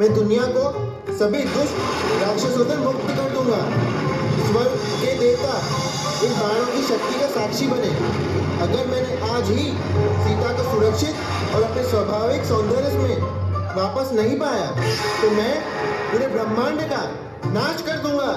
मैं दुनिया को सभी दुष्ट राक्षसों से मुक्त कर दूंगा। स्वर्ग के देवता इन बाणों की शक्ति का साक्षी बने। अगर मैंने आज ही सीता को सुरक्षित और अपने स्वाभाविक सौंदर्य में वापस नहीं पाया तो मैं पूरे ब्रह्मांड का नाश कर दूंगा।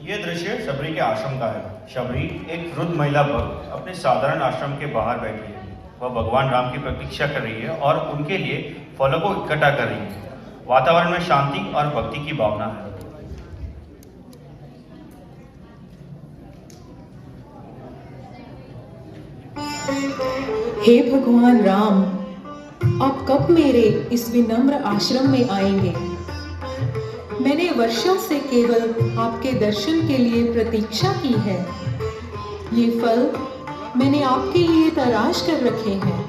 ये दृश्य शबरी के आश्रम का है। शबरी, एक वृद्ध महिला भक्त, अपने साधारण आश्रम के बाहर बैठी है। वह भगवान राम की प्रतीक्षा कर रही है और उनके लिए फलों को इकट्ठा कर रही है। वातावरण में शांति और भक्ति की भावना है। हे भगवान राम, आप कब मेरे इस विनम्र आश्रम में आएंगे? मैंने वर्षों से केवल आपके दर्शन के लिए प्रतीक्षा की है। ये फल मैंने आपके लिए तराश कर रखे हैं।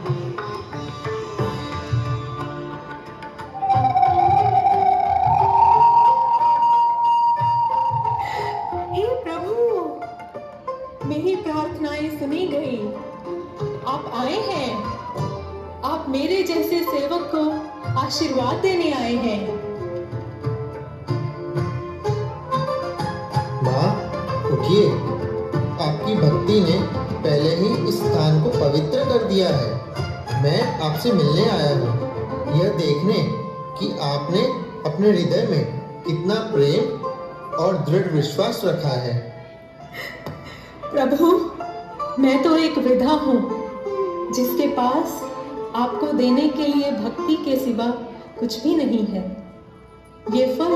हे प्रभु, मेरी प्रार्थनाएं सुनी गई। आप आए हैं। आप मेरे जैसे सेवक को आशीर्वाद देने आए हैं। माँ, उठिए। आपकी भक्ति ने पहले ही इस स्थान को पवित्र कर दिया है। मैं आपसे मिलने आया हूँ, यह देखने कि आपने अपने हृदय में कितना प्रेम और दृढ़ विश्वास रखा है। प्रभु, मैं तो एक विधा हूँ जिसके पास आपको देने के लिए भक्ति के सिवा कुछ भी नहीं है। ये फल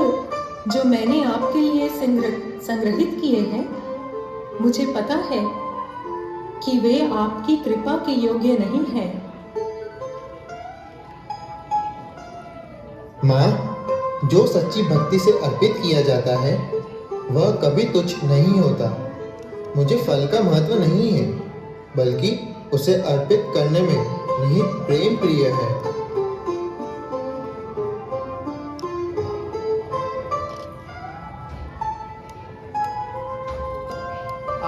जो मैंने आपके लिए संग्रहित किए हैं, मुझे पता है कि वे आपकी कृपा के योग्य नहीं हैं। माँ, जो सच्ची भक्ति से अर्पित किया जाता है वह कभी तुच्छ नहीं होता। मुझे फल का महत्व नहीं है, बल्कि उसे अर्पित करने में निहित प्रेम प्रिय है।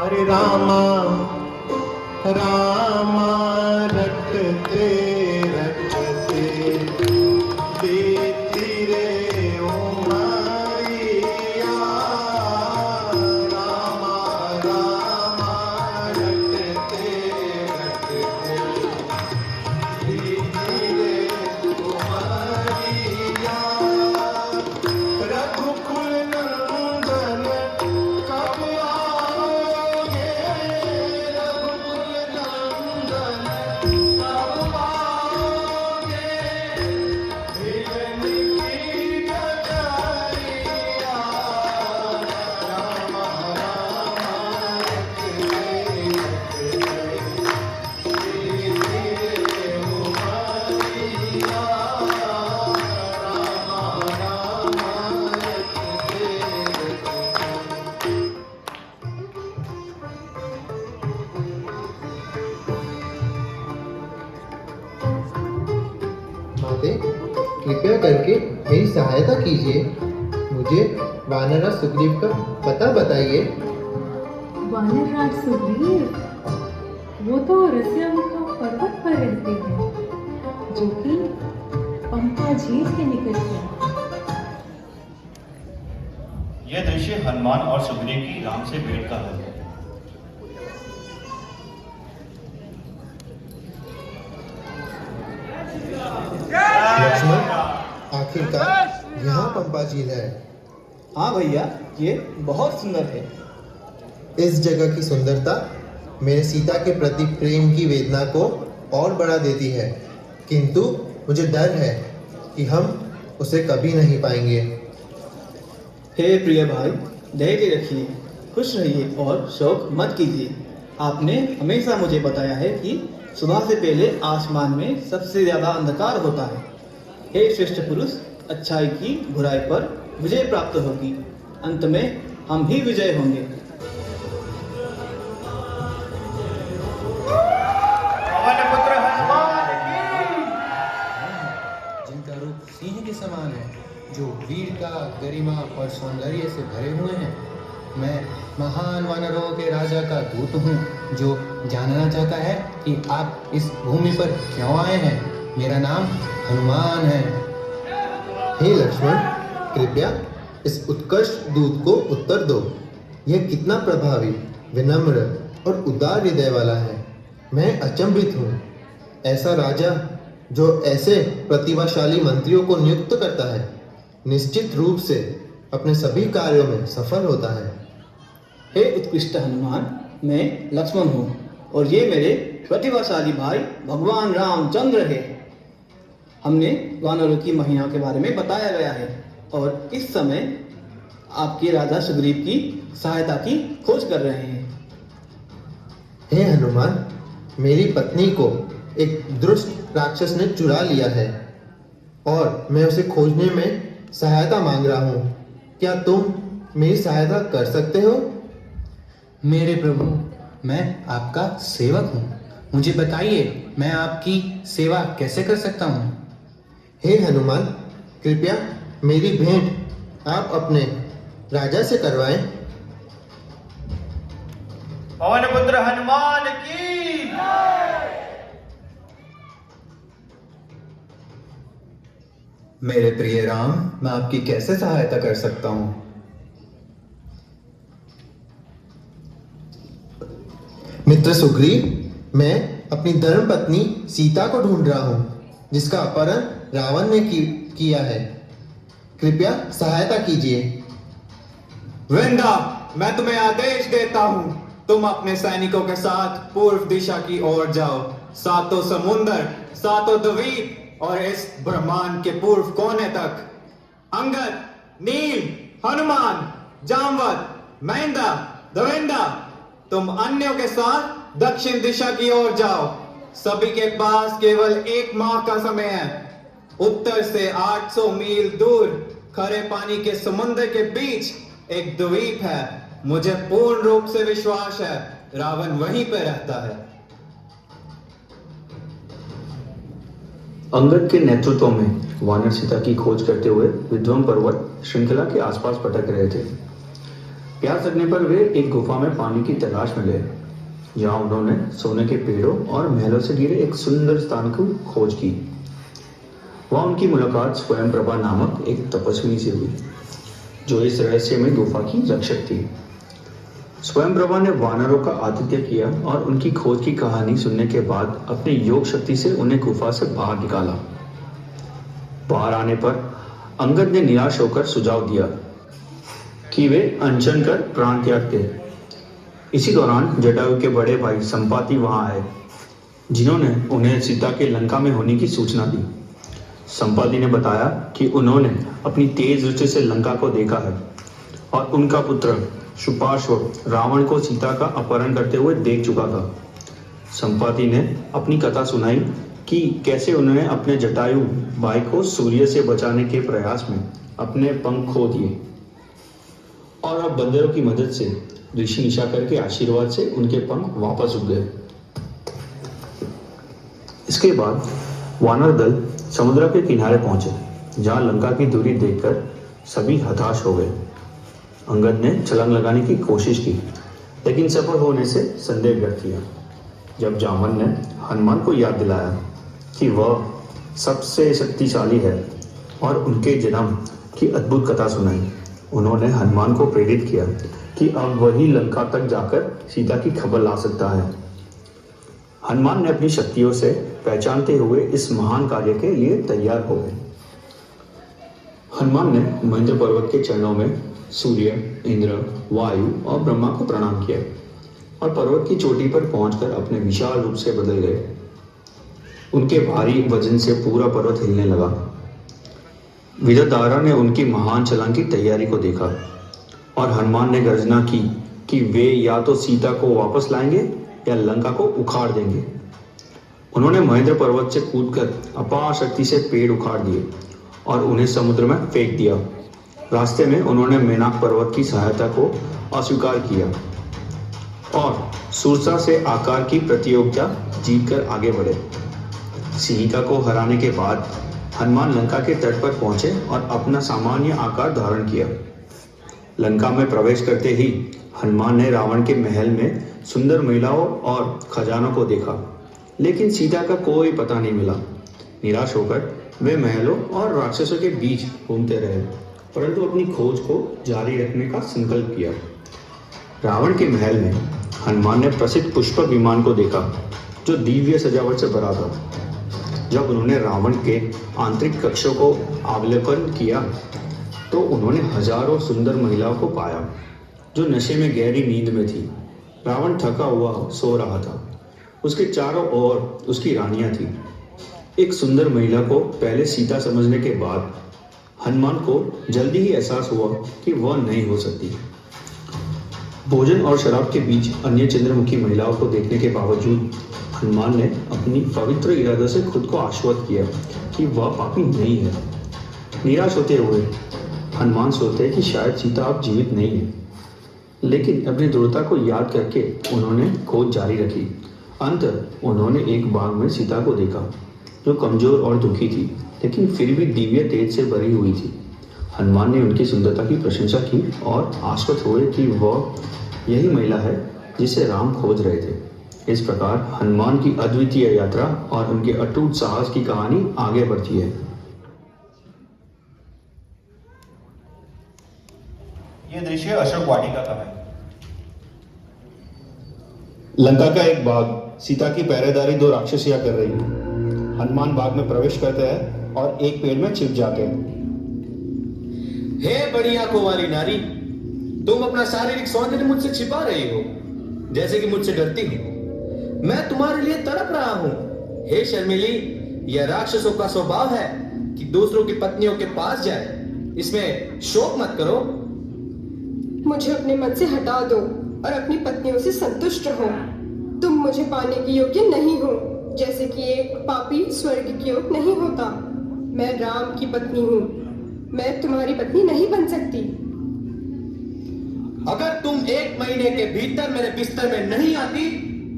अरे रामा रामा रटते रटते बीती रे उमरिया। रामा रामा रटते रटते बीती रे उमरिया। रघुकुल नंदन कब आओगे? रघुकुल नंदन कृपया करके मेरी सहायता कीजिए। मुझे वानरराज सुग्रीव का पता बताइए। वानरराज सुग्रीव, वो तो रस्यामुखा पर्वत पर रहते हैं, जो कि पंपा झील के निकट है। यह दृश्य हनुमान और सुग्रीव की राम से भेंट का है। लक्ष्मण, आखिरकार यहाँ पंपा झील है। हाँ भैया, ये बहुत सुंदर है। इस जगह की सुंदरता मेरे सीता के प्रति प्रेम की वेदना को और बढ़ा देती है, किंतु मुझे डर है कि हम उसे कभी नहीं पाएंगे। हे प्रिय भाई, धैर्य रखिए, खुश रहिए और शोक मत कीजिए। आपने हमेशा मुझे बताया है कि सुबह से पहले आसमान में सबसे ज्यादा अंधकार होता है। हे श्रेष्ठ पुरुष, अच्छाई की बुराई पर विजय प्राप्त होगी। अंत में हम ही विजय होंगे। जिनका रूप सिंह के समान है, जो वीरता, गरिमा और सौंदर्य से भरे हुए हैं। मैं महान वानरों के राजा का दूत हूँ, जो जानना चाहता है कि आप इस भूमि पर क्यों आए हैं। मेरा नाम हनुमान है। हे लक्ष्मण, कृपया इस उत्कृष्ट दूत को उत्तर दो। यह कितना प्रभावी, विनम्र और उदार हृदय वाला है। मैं अचंभित हूँ। ऐसा राजा जो ऐसे प्रतिभाशाली मंत्रियों को नियुक्त करता है, निश्चित रूप से अपने सभी कार्यों में सफल होता है। हे उत्कृष्ट हनुमान, मैं लक्ष्मण हूँ और ये मेरे प्रतिभाशाली भाई भगवान रामचंद्र है। हमने वानरों की महिमा के बारे में बताया गया है और इस समय आपके राजा सुग्रीव की सहायता की खोज कर रहे हैं। हे हनुमान, मेरी पत्नी को एक दुष्ट राक्षस ने चुरा लिया है और मैं उसे खोजने में सहायता मांग रहा हूँ। क्या तुम मेरी सहायता कर सकते हो? मेरे प्रभु, मैं आपका सेवक हूँ। मुझे बताइए, मैं आपकी सेवा कैसे कर सकता हूँ? हे हनुमान, कृपया मेरी भेंट आप अपने राजा से करवाएं। पवन पुत्र हनुमान की। मेरे प्रिय राम, मैं आपकी कैसे सहायता कर सकता हूँ? मित्र सुग्रीव, मैं अपनी धर्म पत्नी सीता को ढूंढ रहा हूँ, जिसका अपहरण रावण ने किया है। कृपया सहायता कीजिए। वृंदा, मैं तुम्हें आदेश देता हूँ, तुम अपने सैनिकों के साथ पूर्व दिशा की ओर जाओ। सातों समुंदर, सातों द्वीप और इस ब्रह्मांड के पूर्व कोने तक। अंगद, नील, हनुमान, जामवत, महेंद्र, देवेंद्र, तुम अन्यों के साथ दक्षिण दिशा की ओर जाओ। सभी के पास केवल 1 माह का समय है। उत्तर से 800 मील दूर खरे पानी के समुद्र के बीच एक द्वीप है। मुझे पूर्ण रूप से विश्वास है रावण वहीं पे रहता है। अंगद के नेतृत्व में वानर सीता की खोज करते हुए विद्वम पर्वत श्रृंखला के आसपास भटक रहे थे। प्यास लगने पर वे एक गुफा में पानी की तलाश में गए, जहां उन्होंने सोने के पेड़ों और महलों से घिरे एक सुंदर स्थान की खोज की। वहां उनकी मुलाकात स्वयं प्रभा नामक एक तपस्विनी से हुई, जो इस रहस्यमय गुफा की रक्षक थी। स्वयं प्रभा ने वानरों का आतिथ्य किया और उनकी खोज की कहानी सुनने के बाद अपनी योग शक्ति से उन्हें गुफा से बाहर निकाला। बाहर आने पर अंगद ने निराश होकर सुझाव दिया कि वे अनशन कर प्राण त्याग दें। इसी दौरान जटायु के बड़े भाई संपाति वहां आए, जिन्होंने उन्हें सीता के लंका में होने की सूचना दी। संपाति ने बताया कि उन्होंने अपनी तेज दृष्टि से लंका को देखा है और उनका पुत्र सुपार्श्व रावण को सीता का अपहरण करते हुए देख चुका था। संपाति ने अपनी कथा सुनाई कि कैसे उन्होंने अपने जटायु भाई को सूर्य से बचाने के प्रयास में अपने पंख खो दिए और अब बंदरों की मदद से ऋषि निशाकर के आशीर्वाद से उनके पंख वापस उग गए। इसके बाद वानर दल समुद्र के किनारे पहुंचे जहां लंका की दूरी देखकर सभी हताश हो गए। अंगद ने छलांग लगाने की कोशिश की, लेकिन सफल होने से संदेह व्यक्त किया। जब जामवन ने हनुमान को याद दिलाया कि वह सबसे शक्तिशाली है और उनके जन्म की अद्भुत कथा सुनाई, उन्होंने हनुमान को प्रेरित किया कि अब वही लंका तक जाकर सीता की खबर ला सकता है। हनुमान ने अपनी शक्तियों से पहचानते हुए इस महान कार्य के लिए तैयार हो गए। हनुमान ने महेंद्र पर्वत के चरणों में सूर्य, इंद्र, वायु और ब्रह्मा को प्रणाम किया और पर्वत की चोटी पर पहुंचकर अपने विशाल रूप से बदल गए। उनके भारी वजन से पूरा पर्वत हिलने लगा। विधातारा ने उनकी महान छलांग की तैयारी को देखा और हनुमान ने गर्जना की कि वे या तो सीता को वापस लाएंगे या लंका को उखाड़ देंगे। उन्होंने महेंद्र पर्वत से कूदकर अपार शक्ति से पेड़ उखाड़ दिए और उन्हें समुद्र में फेंक दिया। रास्ते में उन्होंने मेनाक पर्वत की सहायता को अस्वीकार किया और सुरसा से आकार की प्रतियोगिता जीतकर आगे बढ़े। सिंहिका को हराने के बाद हनुमान लंका के तट पर पहुंचे और अपना सामान्य आकार धारण किया। लंका में प्रवेश करते ही हनुमान ने रावण के महल में सुंदर महिलाओं और खजानों को देखा, लेकिन सीता का कोई पता नहीं मिला। निराश होकर वे महलों और राक्षसों के बीच घूमते रहे, परंतु अपनी खोज को जारी रखने का संकल्प किया। रावण के महल में हनुमान ने प्रसिद्ध पुष्पक विमान को देखा, जो दिव्य सजावट से भरा था। जब उन्होंने रावण के आंतरिक कक्षों को अवलोकन किया तो उन्होंने हजारों सुंदर महिलाओं को पाया, जो नशे में गहरी नींद में थी। रावण थका हुआ सो रहा था। उसके चारों ओर उसकी रानियां थी। एक सुंदर महिला को पहले सीता समझने के बाद हनुमान को जल्दी ही एहसास हुआ कि वह नहीं हो सकती। भोजन और शराब के बीच अन्य चंद्रमुखी महिलाओं को देखने के बावजूद हनुमान ने अपनी पवित्र इरादों से खुद को आश्वस्त किया कि वह पापी नहीं है। निराश होते हुए हनुमान सोचते कि शायद सीता अब जीवित नहीं है, लेकिन अपनी दृढ़ता को याद करके उन्होंने खोज जारी रखी। अंत उन्होंने एक बाग में सीता को देखा, जो कमजोर और दुखी थी, लेकिन फिर भी दिव्य तेज से भरी हुई थी। हनुमान ने उनकी सुंदरता की प्रशंसा की और आश्वस्त हुए कि वह यही महिला है जिसे राम खोज रहे थे। इस प्रकार हनुमान की अद्वितीय यात्रा और उनके अटूट साहस की कहानी आगे बढ़ती है। ये दृश्य अशोक वाटिका का है। लंका का एक बाग, सीता की पहरेदारी दो राक्षसियां कर रही हैं। हनुमान बाग में प्रवेश करते हैं और एक पेड़ में छिप जाते हैं। हे बड़ी आंखों वाली नारी, तुम अपना शारीरिक सौंदर्य मुझसे छिपा रही हो, जैसे कि मुझसे डरती हो। मैं तुम्हारे लिए तड़प रहा हूं। हे शर्मिली, यह राक्षसों का स्वभाव है कि दूसरों की पत्नियों के पास जाए। इसमें शोक मत करो। मुझे अपने मन से हटा दो और अपनी पत्नियों से संतुष्ट रहो। तुम मुझे पाने के योग्य नहीं हो, जैसे कि एक पापी स्वर्ग की ओर नहीं होता। मैं राम की पत्नी हूँ। मैं तुम्हारी पत्नी नहीं बन सकती। अगर तुम 1 महीने के भीतर मेरे बिस्तर में नहीं आती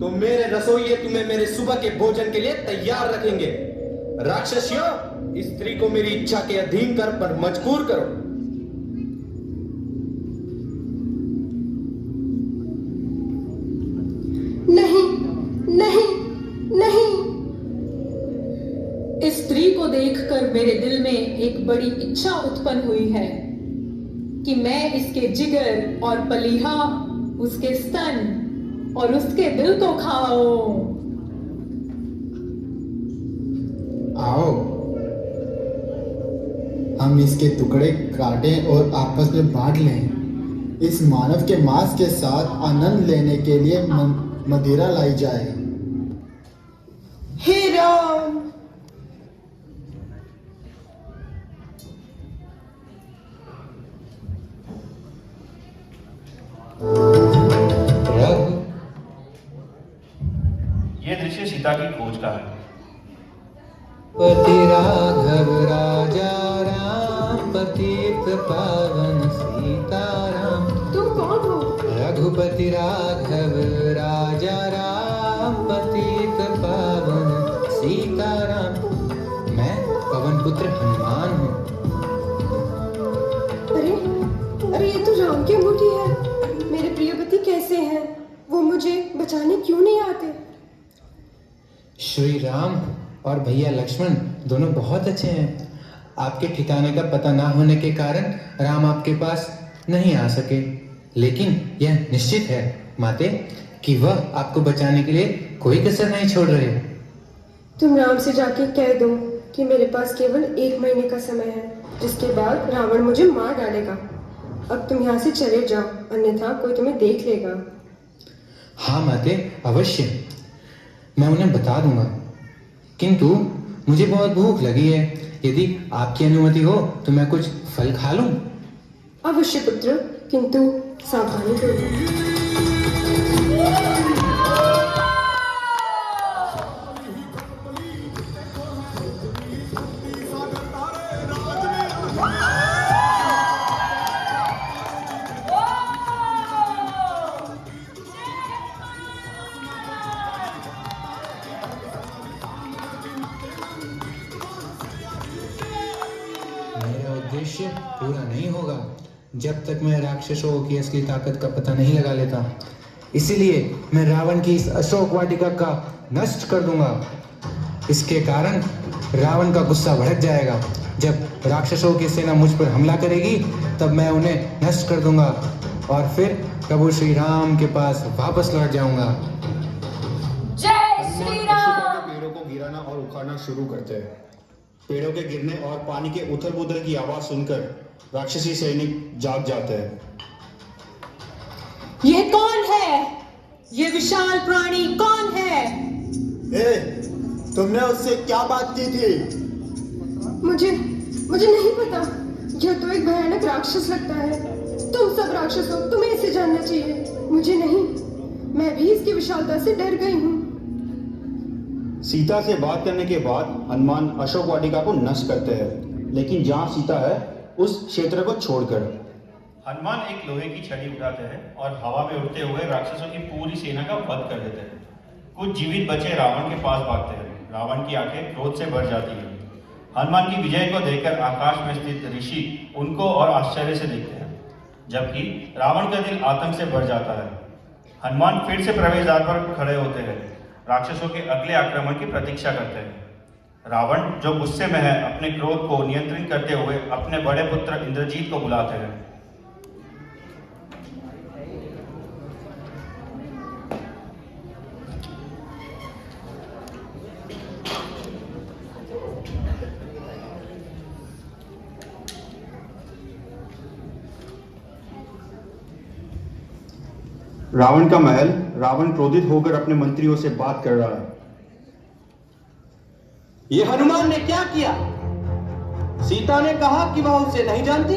तो मेरे रसोइये तुम्हें मेरे सुबह के भोजन के लिए तैयार रखेंगे। राक्षसियों, इस स्त्री को मेरी इच्छा के अधीन कर पर मजबूर करो। नहीं, नहीं, नहीं। इस स्त्री को देखकर मेरे दिल में एक बड़ी इच्छा उत्पन्न हुई है कि मैं इसके जिगर और पलीहा, उसके स्तन और उसके दिल को खाऊं। आओ, हम इसके टुकड़े काटें और आपस में बांट लें। इस मानव के मांस के साथ आनंद लेने के लिए मदिरा लाई जाए। हे राम, ये दृश्य सीता की खोज का है। पति राघव राजा राम, पतित पावन सीताराम। तुम कौन हो? रघुपति राघव राजा राम, पतित पावन सीताराम। मैं पवन पुत्र हनुमान हूँ। तो राम की अंगूठी है। मेरे प्रियपति कैसे हैं? वो मुझे बचाने क्यों नहीं आते? श्री राम और भैया लक्ष्मण दोनों बहुत अच्छे हैं। आपके ठिकाने का पता ना होने के कारण राम आपके पास नहीं आ सके, लेकिन यह निश्चित है माते कि वह आपको बचाने के लिए कोई कसर नहीं छोड़ रहे। तुम राम से जाके कह दो कि मेरे पास केवल 1 महीने का समय है, जिसके बाद रावण मुझे मार डालेगा। अब तुम यहाँ से चले जाओ, अन्यथा कोई तुम्हें देख लेगा। हाँ माते, अवश्य मैं उन्हें बता दूंगा, किंतु मुझे बहुत भूख लगी है। यदि आपकी अनुमति हो तो मैं कुछ फल खा लूं। अवश्य पुत्र, किंतु सावधानी पूर्वक। मेरा उद्देश्य पूरा नहीं होगा जब तक मैं राक्षसों की असली ताकत का पता नहीं लगा लेता। इसीलिए मैं रावण की इस अशोक वाटिका का नष्ट कर दूंगा। इसके कारण रावण का गुस्सा भड़क जाएगा। जब राक्षसों की सेना मुझ पर हमला करेगी तब मैं उन्हें नष्ट कर दूंगा और फिर प्रभु श्री राम के पास वापस लौट जाऊंगा। जय श्री राम। पेड़ों को गिराना और उखाड़ना शुरू करते हैं। पेड़ों के गिरने और पानी के उथल पुथल की आवाज सुनकर राक्षसी सैनिक जाग जाते हैं। ये कौन है? ये विशाल प्राणी कौन है? तुमने उससे क्या बात की थी? मुझे नहीं पता। यह तो एक भयानक राक्षस लगता है। तुम सब राक्षस हो, तुम्हें इसे जानना चाहिए, मुझे नहीं। मैं भी इसकी विशालता से डर गई हूँ। सीता से बात करने के बाद हनुमान अशोक वाटिका को नष्ट करते हैं, लेकिन जहां सीता है उस क्षेत्र को छोड़कर। हनुमान एक लोहे की छड़ी उठाते हैं और हवा में उड़ते हुए राक्षसों की पूरी सेना का वध कर देते हैं। कुछ जीवित बचे रावण के पास भागते हैं। रावण की आंखें क्रोध से भर जाती हैं। हनुमान की विजय को देखकर आकाश में स्थित ऋषि उनको और आश्चर्य से देखते हैं, जबकि रावण का दिल आतंक से भर जाता है। हनुमान फिर से प्रवेश द्वार पर खड़े होते हैं, राक्षसों के अगले आक्रमण की प्रतीक्षा करते हैं। रावण जो गुस्से में है अपने क्रोध को नियंत्रित करते हुए अपने बड़े पुत्र इंद्रजीत को बुलाते हैं। रावण का महल। रावण क्रोधित होकर अपने मंत्रियों से बात कर रहा है। ये हनुमान ने क्या किया? सीता ने कहा कि वह उसे नहीं जानती।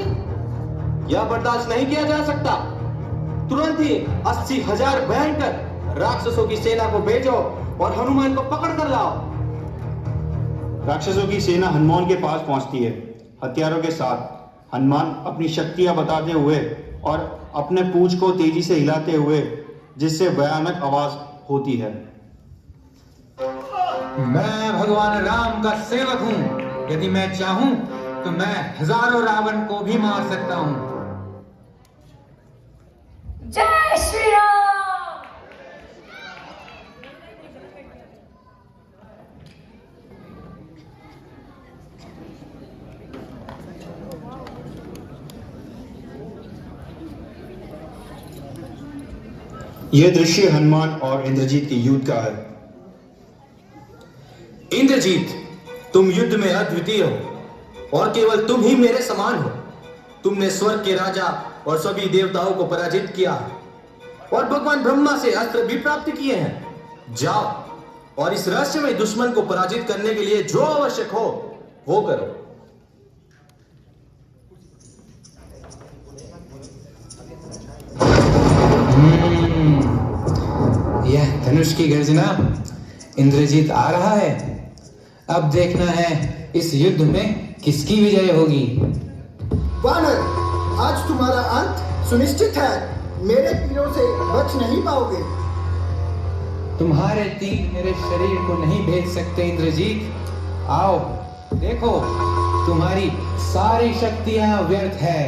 यह बर्दाश्त नहीं किया जा सकता। तुरंत ही 80,000 भयंकर राक्षसों की सेना को भेजो और हनुमान को पकड़ कर लाओ। राक्षसों की सेना हनुमान के पास पहुंचती है। हथियारों के साथ हनुमान अपनी शक्तियां बताते हुए और अपने पूंछ को तेजी से हिलाते हुए, जिससे भयानक आवाज होती है। मैं भगवान राम का सेवक हूँ। यदि मैं चाहूं तो मैं हजारों रावण को भी मार सकता हूँ। जय श्री राम। यह दृश्य हनुमान और इंद्रजीत के युद्ध का है। इंद्रजीत, तुम युद्ध में अद्वितीय हो और केवल तुम ही मेरे समान हो। तुमने स्वर्ग के राजा और सभी देवताओं को पराजित किया और भगवान ब्रह्मा से अस्त्र भी प्राप्त किए हैं। जाओ और इस रहस्यमय दुश्मन को पराजित करने के लिए जो आवश्यक हो वो करो। यह धनुष की गर्जना। इंद्रजीत आ रहा है। अब देखना है इस युद्ध में किसकी विजय होगी। वानर, आज तुम्हारा अंत सुनिश्चित है। मेरे तीरों से बच नहीं पाओगे। तुम्हारे तीर मेरे शरीर को नहीं भेद सकते इंद्रजीत। आओ देखो, तुम्हारी सारी शक्तियां व्यर्थ है।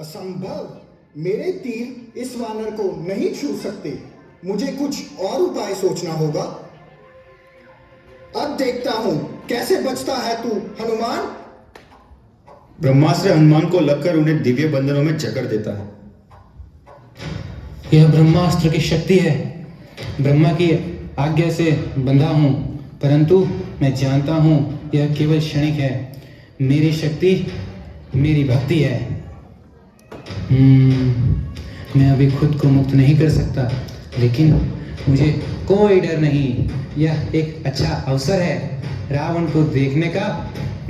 असंभव, मेरे तीर इस वानर को नहीं छू सकते। मुझे कुछ और उपाय सोचना होगा। अब देखता हूं कैसे बचता है तू हनुमान। ब्रह्मास्त्र हनुमान को लगकर उन्हें दिव्य बंधनों में जकड़ देता है। यह ब्रह्मास्त्र की शक्ति है। ब्रह्मा की आज्ञा से बंधा हूं, परंतु मैं जानता हूं यह केवल क्षणिक है। मेरी शक्ति मेरी भक्ति है। मैं अभी खुद को मुक्त नहीं कर सकता, लेकिन मुझे कोई डर नहीं। यह एक अच्छा अवसर है रावण को देखने का।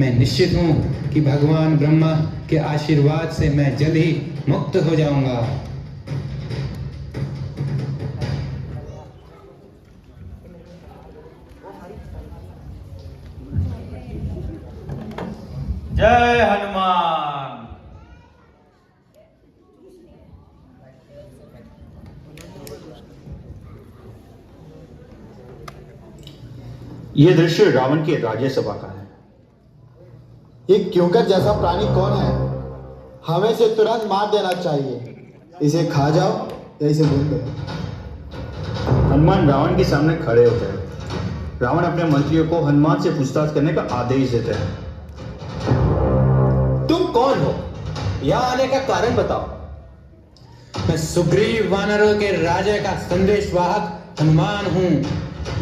मैं निश्चित हूं कि भगवान ब्रह्मा के आशीर्वाद से मैं जल्द ही मुक्त हो जाऊंगा। जय हनुमान। यह दृश्य रावण के राज्यसभा का है। ये क्योंकर जैसा प्राणी कौन है? हमें इसे तुरंत मार देना चाहिए। इसे खा जाओ या इसे भूल दो। हनुमान रावण के सामने खड़े होते हैं। रावण अपने मंत्रियों को हनुमान से पूछताछ करने का आदेश देते हैं। तुम कौन हो? यहाँ आने का कारण बताओ। मैं सुग्रीव वानरों के राजा का संदेशवाहक हनुमान हूँ,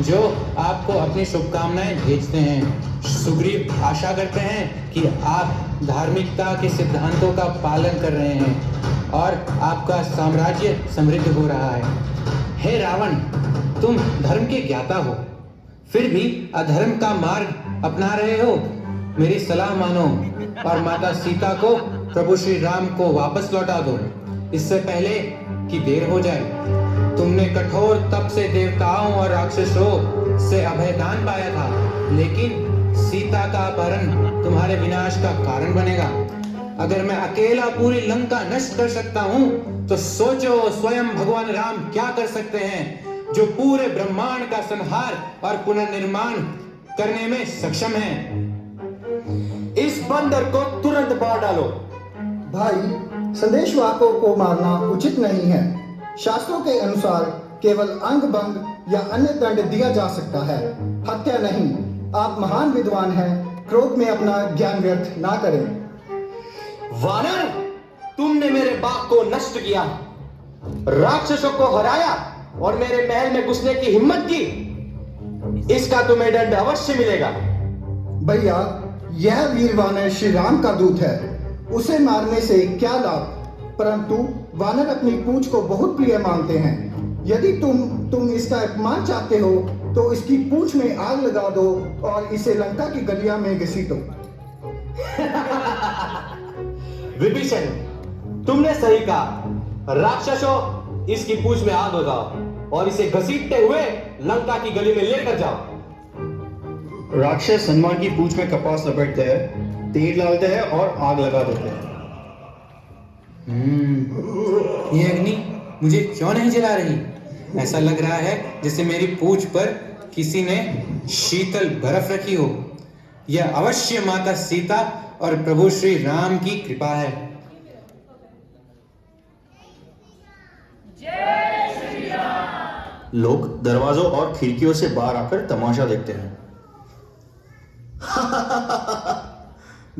जो आपको अपनी शुभकामनाएं भेजते हैं। सुग्रीव आशा करते हैं कि आप धार्मिकता के सिद्धांतों का पालन कर रहे हैं और आपका साम्राज्य समृद्ध हो रहा है। हे रावण, तुम धर्म के ज्ञाता हो, फिर भी अधर्म का मार्ग अपना रहे हो। मेरी सलाह मानो और माता सीता को प्रभु श्री राम को वापस लौटा दो, इससे पहले कि देर हो जाए। तुमने कठोर तप से देवताओं और राक्षसों से अभयदान पाया था, लेकिन सीता का अपहरण तुम्हारे विनाश का कारण बनेगा। अगर मैं अकेला पूरी लंका नष्ट कर सकता हूँ, तो सोचो स्वयं भगवान राम क्या कर सकते हैं, जो पूरे ब्रह्मांड का संहार और पुनर्निर्माण करने में सक्षम है। इस बंदर को तुरंत मार डालो। भाई, संदेशवाहकों को मारना उचित नहीं है। शास्त्रों के अनुसार केवल अंग भंग या अन्य दंड दिया जा सकता है, हत्या नहीं। आप महान विद्वान हैं, क्रोध में अपना ज्ञान व्यर्थ ना करें। वानर, तुमने मेरे बाग को नष्ट किया, राक्षसों को हराया और मेरे महल में घुसने की हिम्मत की। इसका तुम्हें दंड अवश्य मिलेगा। भैया, यह वीर वानर श्री राम का दूत है, उसे मारने से क्या लाभ? परंतु वानर अपनी पूंछ को बहुत प्रिय मानते हैं। यदि तुम इसका अपमान चाहते हो, तो इसकी पूंछ में आग लगा दो और इसे लंका की गलिया में घसीटो। विभीषण, तुमने सही कहा। राक्षसों, इसकी पूंछ में आग लगाओ और इसे घसीटते हुए लंका की गली में लेकर जाओ। राक्षस हनुमान की पूंछ में कपास लपेटते हैं, तेल डालते हैं और आग लगा देते हैं। ये अग्नि मुझे क्यों नहीं जला रही? ऐसा लग रहा है जैसे मेरी पूंछ पर किसी ने शीतल बर्फ रखी हो। यह अवश्य माता सीता और प्रभु श्री राम की कृपा है। लोग दरवाजों और खिड़कियों से बाहर आकर तमाशा देखते हैं।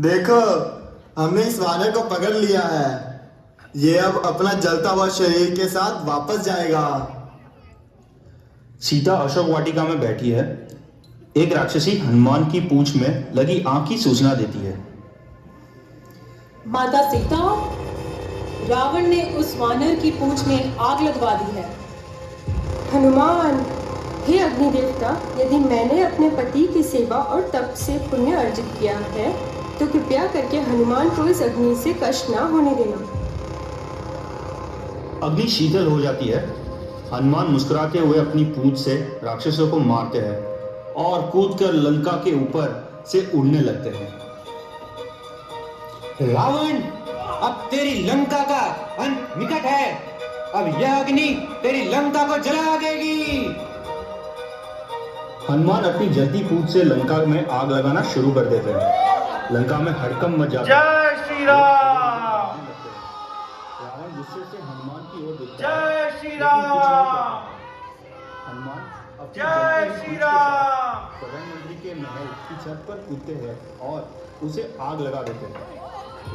देखो, हमने इस वानर को पकड़ लिया है। ये अब अपना जलता हुआ शरीर के साथ वापस जाएगा। सीता अशोक वाटिका में बैठी है। एक राक्षसी हनुमान की पूंछ में लगी आंख की सूचना देती है। माता सीता, रावण ने उस वानर की पूंछ में आग लगवा दी है। हनुमान, हे अग्नि देवता, यदि मैंने अपने पति की सेवा और तप से पुण्य अर्जित किया है, तो कृपया करके हनुमान को इस अग्नि से कष्ट ना होने देना। अग्नि शीतल हो जाती है। हनुमान मुस्कुराते हुए अपनी पूंछ से राक्षसों को मारते हैं और कूदकर लंका के ऊपर से उड़ने लगते हैं। रावण, अब तेरी लंका का अंत निकट है। अब यह अग्नि तेरी लंका को जला देगी। हनुमान अपनी जलती पूंछ से लंका में आग लगाना शुरू कर देते हैं। लंका में हड़कंप मच जाता है। जय श्री राम। अपनी जय श्री राम प्रधानमंत्री के महल की छत पर कूदते हैं और उसे आग लगा देते हैं।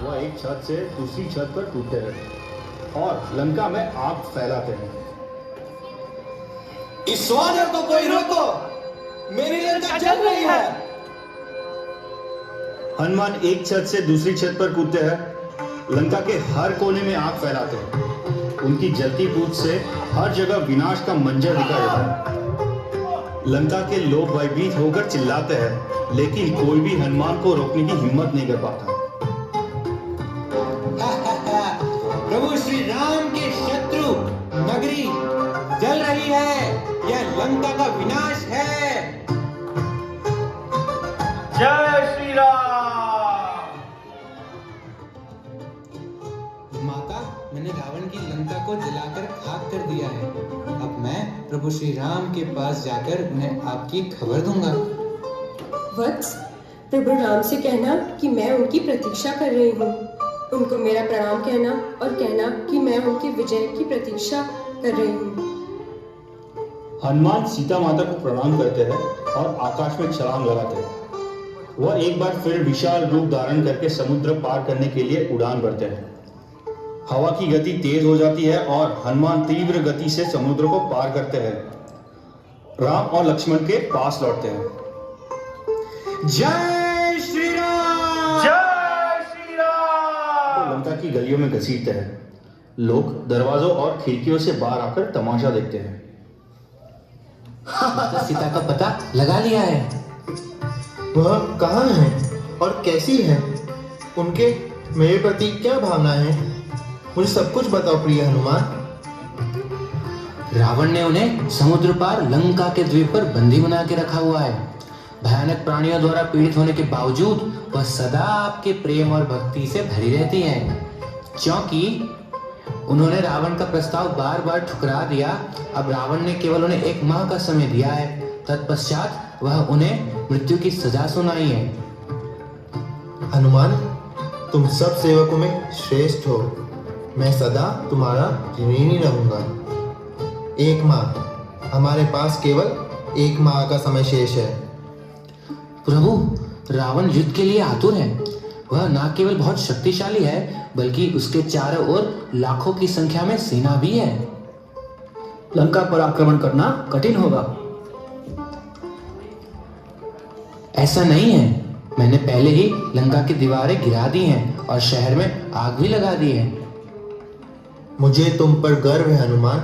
वह एक छत से दूसरी छत पर कूदते हैं और लंका में आग फैलाते हैं। इस वानर को कोई रोको, मेरी लंका जल रही है। हनुमान एक छत से दूसरी छत पर कूदते हैं, लंका के हर कोने में आग फैलाते हैं। उनकी जलती कूद से हर जगह विनाश का मंजर दिखाई देता है। लंका के लोग भयभीत होकर चिल्लाते हैं, लेकिन कोई भी हनुमान को रोकने की हिम्मत नहीं कर पाता। प्रभु श्री राम के शत्रु नगरी जल रही है, यह लंका का विनाश है। जय श्री राम। माता, मैंने रावण की लंका को जलाकर खाक कर दिया है। अब मैं प्रभु श्री राम के पास जाकर उन्हें आपकी खबर दूंगा। वत्स, प्रभु राम से कहना कि मैं उनकी प्रतीक्षा कर रही हूँ। उनको मेरा प्रणाम कहना और कहना कि मैं उनकी विजय की प्रतीक्षा कर रही हूँ। हनुमान सीता माता को प्रणाम करते हैं और आकाश में छलांग लगाते हैं। वह एक बार फिर विशाल रूप धारण करके समुद्र पार करने के लिए उड़ान भरते हैं। हवा की गति तेज हो जाती है और हनुमान तीव्र गति से समुद्र को पार करते हैं। राम और लक्ष्मण के पास लौटते हैं। जय श्री राम, जय श्री राम। तो लंका की गलियों में घसीटते हैं। लोग दरवाजों और खिड़कियों से बाहर आकर तमाशा देखते हैं। माता सीता का पता लगा लिया है। वह कहाँ है और कैसी है? उनके मेरे प्रति क्या भावना है? मुझे सब कुछ बताओ प्रिय हनुमान। रावण ने उन्हें समुद्र पार लंका के द्वीप पर बंदी बना के रखा हुआ है। भयानक प्राणियों द्वारा पीड़ित होने के बावजूद वह सदा आपके प्रेम और भक्ति से भरी रहती है। क्योंकि उन्होंने रावण का प्रस्ताव बार बार ठुकरा दिया, अब रावण ने केवल उन्हें 1 माह का समय दिया है। तत्पश्चात वह उन्हें मृत्यु की सजा सुनाई है। हनुमान, तुम सब सेवकों में श्रेष्ठ हो। मैं सदा तुम्हारा ऋणी रहूंगा। 1 माह, हमारे पास केवल 1 माह का समय शेष है। प्रभु, रावण युद्ध के लिए आतुर है। वह न केवल बहुत शक्तिशाली है, बल्कि उसके चारों ओर लाखों की संख्या में सेना भी है। लंका पर आक्रमण करना कठिन होगा। ऐसा नहीं है, मैंने पहले ही लंका की दीवारें गिरा दी हैं और शहर में आग भी लगा दी है। मुझे तुम पर गर्व है हनुमान।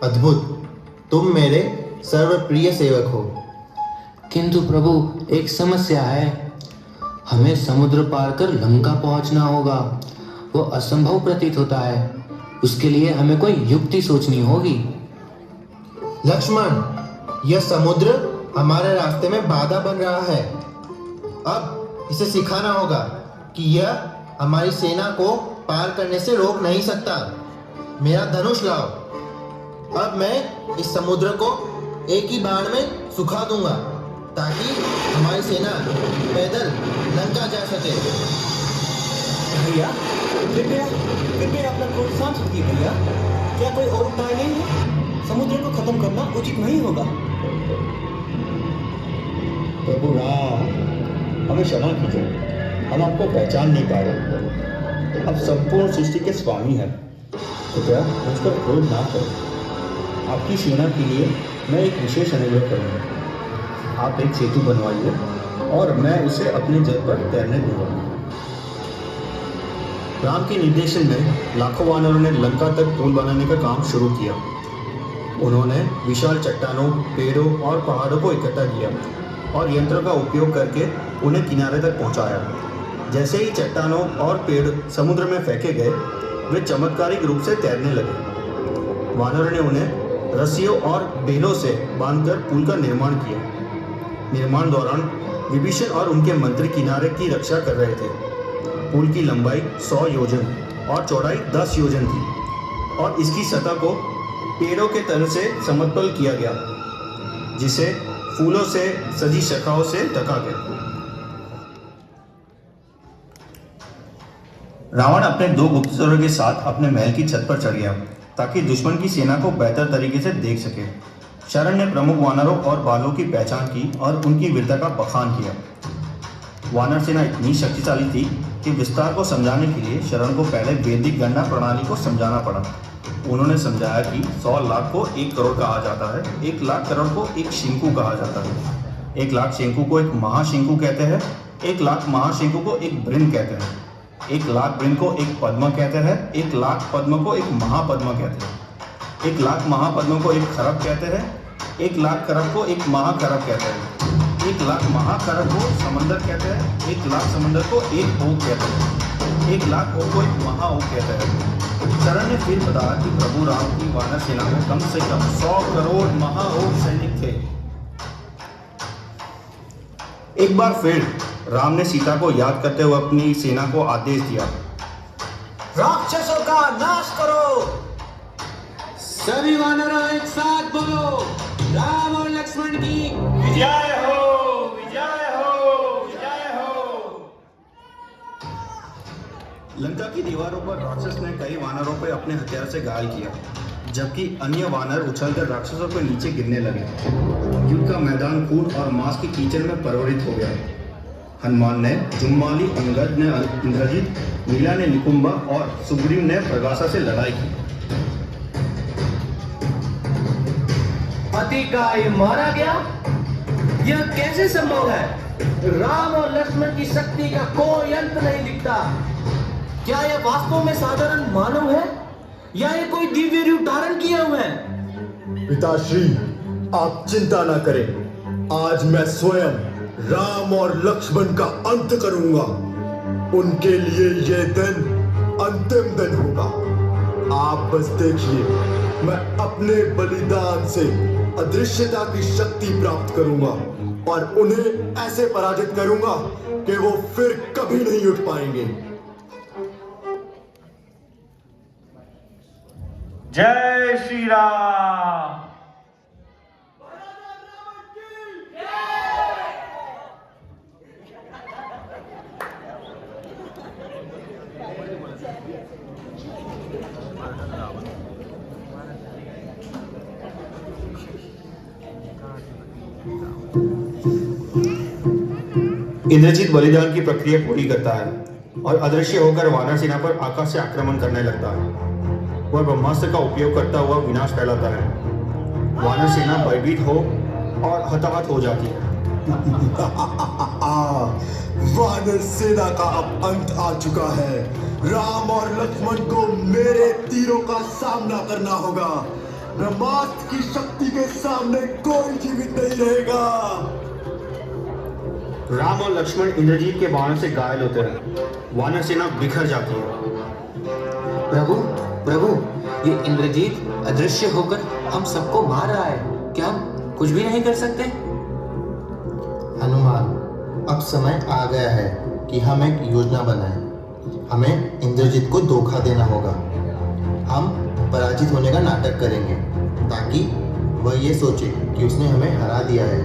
अद्भुत, तुम मेरे सर्वप्रिय सेवक हो। किंतु प्रभु, एक समस्या है। हमें समुद्र पार कर लंका पहुंचना होगा। वो असंभव प्रतीत होता है। उसके लिए हमें कोई युक्ति सोचनी होगी। लक्ष्मण, यह समुद्र हमारे रास्ते में बाधा बन रहा है। अब इसे सिखाना होगा कि यह हमारी सेना को पार करने से रोक नहीं सकता। मेरा धनुष लाओ। अब मैं इस समुद्र को एक ही बाण में सुखा दूंगा, ताकि हमारी सेना पैदल लंका जा सके। भैया, कृपया अपना क्रोध शांत रखिए भैया। क्या कोई और उपाय नहीं है? समुद्र को खत्म करना उचित नहीं होगा। प्रभु राम, हमें क्षमा कीजिए, हम आपको पहचान नहीं पा रहे। आप संपूर्ण सृष्टि के स्वामी हैं, कृपया मुझ पर क्रोध ना करें। आपकी सेना के लिए मैं एक विशेष अनुरोध करूँगा। आप एक सेतु बनवाइए और मैं उसे अपने जल पर तैरने दूंगा। राम के निर्देशन में लाखों वानरों ने लंका तक पुल बनाने का काम शुरू किया। उन्होंने विशाल चट्टानों, पेड़ों और पहाड़ों को इकट्ठा किया और यंत्रों का उपयोग करके उन्हें किनारे तक पहुंचाया। जैसे ही चट्टानों और पेड़ समुद्र में फेंके गए, वे चमत्कारिक रूप से तैरने लगे। वानरों ने उन्हें रस्सियों और बेलों से बांधकर पुल का निर्माण किया। निर्माण दौरान विभीषण और उनके मंत्री किनारे की रक्षा कर रहे थे। पुल की लंबाई 100 योजन और चौड़ाई 10 योजन थी और इसकी सतह को पेड़ों के तल से समतल किया गया, जिसे फूलों से सजी शाखाओं से ढका गया। रावण अपने 2 गुप्तचरों के साथ अपने महल की छत पर चढ़ गया ताकि दुश्मन की सेना को बेहतर तरीके से देख सके। शरण ने प्रमुख वानरों और बालों की पहचान की और उनकी वीरता का बखान किया। वानर सेना इतनी शक्तिशाली थी कि विस्तार को समझाने के लिए शरण को पहले वैदिक गणना प्रणाली को समझाना पड़ा। उन्होंने समझाया कि 100 लाख को 1 करोड़ कहा जाता है, 1 लाख करोड़ को एक शिंकु कहा जाता है, 1 लाख शिंकु को एक महाशिंकु कहते हैं, 1 लाख महाशिंकु को एक बृंद कहते हैं, 1 लाख बृंद को एक पद्म कहते हैं, 1 लाख पद्म को एक महापद्म कहते हैं, 1 लाख महापद्म को एक खरब कहते हैं, 1 लाख खरब को एक महाखरब कहते हैं, 1 लाख महाखरब को समंदर कहते हैं, 1 लाख समंदर को एक ओक कहते हैं, 1 लाख ओक को एक महाओक कहते हैं। शरण ने फिर बताया कि प्रभु राम की वानर सेना में कम से कम 100 करोड़ महाओक सैनिक थे। एक बार फिर राम ने सीता को याद करते हुए अपनी सेना को आदेश दिया, राक्षसों का नाश करो। सभी वानरों एक साथ बोलो, राम और लक्ष्मण की विजय हो, विजय हो, विजय हो। लंका की दीवारों पर राक्षस ने कई वानरों पर अपने हथियार से घायल किया, जबकि अन्य वानर उछलकर राक्षसों पर नीचे गिरने लगे। युद्ध का मैदान खून और मांस की कीचड़ में परवरित हो गया। हनुमान ने जुम्माली, अंगद ने इंद्रजीत, नीला ने निकुंभा और सुग्रीव ने प्रगासा से लड़ाई की। पति का ये मारा गया, यह कैसे संभव है? राम और लक्ष्मण की शक्ति का कोई अंत नहीं दिखता। क्या यह वास्तव में साधारण मानव है या ये कोई दिव्य रूप धारण किए हुए हैं? पिताश्री, आप चिंता न करें, आज मैं स्वयं राम और लक्ष्मण का अंत करूंगा। उनके लिए यह दिन अंतिम दिन होगा। आप बस देखिए, मैं अपने बलिदान से अदृश्यता की शक्ति प्राप्त करूंगा और उन्हें ऐसे पराजित करूंगा कि वो फिर कभी नहीं उठ पाएंगे। जय श्री राम। इंद्रजीत बलिदान की प्रक्रिया पूरी करता है और अदृश्य होकर वानर सेना पर आकाश से आक्रमण करने लगता है। वह ब्रह्मास्त्र का उपयोग करता हुआ विनाश फैलाता है। वानर सेना भयभीत हो और हताहत हो जाती है। वानर सेना का अब अंत आ चुका है। राम और लक्ष्मण को मेरे तीरों का सामना करना होगा। ब्रह्मास्त्र की शक्ति के सामने कोई जीवित नहीं रहेगा। राम और लक्ष्मण इंद्रजीत के बाणों से घायल होते हैं। वानर सेना बिखर जाती है। प्रभु, प्रभु, ये इंद्रजीत अदृश्य होकर हम सबको मार रहा है। क्या हम कुछ भी नहीं कर सकते? हनुमान, अब समय आ गया है कि हम एक योजना बनाएं। हमें इंद्रजीत को धोखा देना होगा। हम पराजित होने का नाटक करेंगे ताकि वह ये सोचे कि उसने हमें हरा दिया है।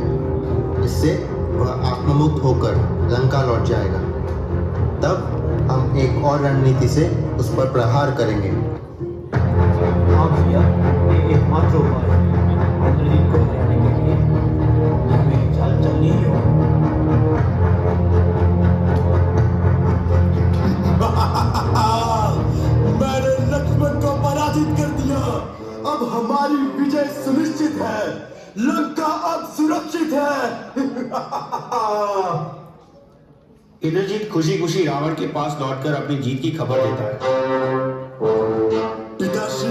इससे वह आत्ममुक्त होकर लंका लौट जाएगा। तब हम एक और रणनीति से उस पर प्रहार करेंगे। हाँ भैया, ये एकमात्र उपाय है। इंद्रजीत को हराने के लिए हमें चाल चलनी ही होगी। मैंने लक्ष्मण को पराजित कर दिया। अब हमारी विजय सुनिश्चित है। लंका अब सुरक्षित है। इंद्रजीत खुशी खुशी रावण के पास लौटकर अपनी जीत की खबर देता है। पिताश्री,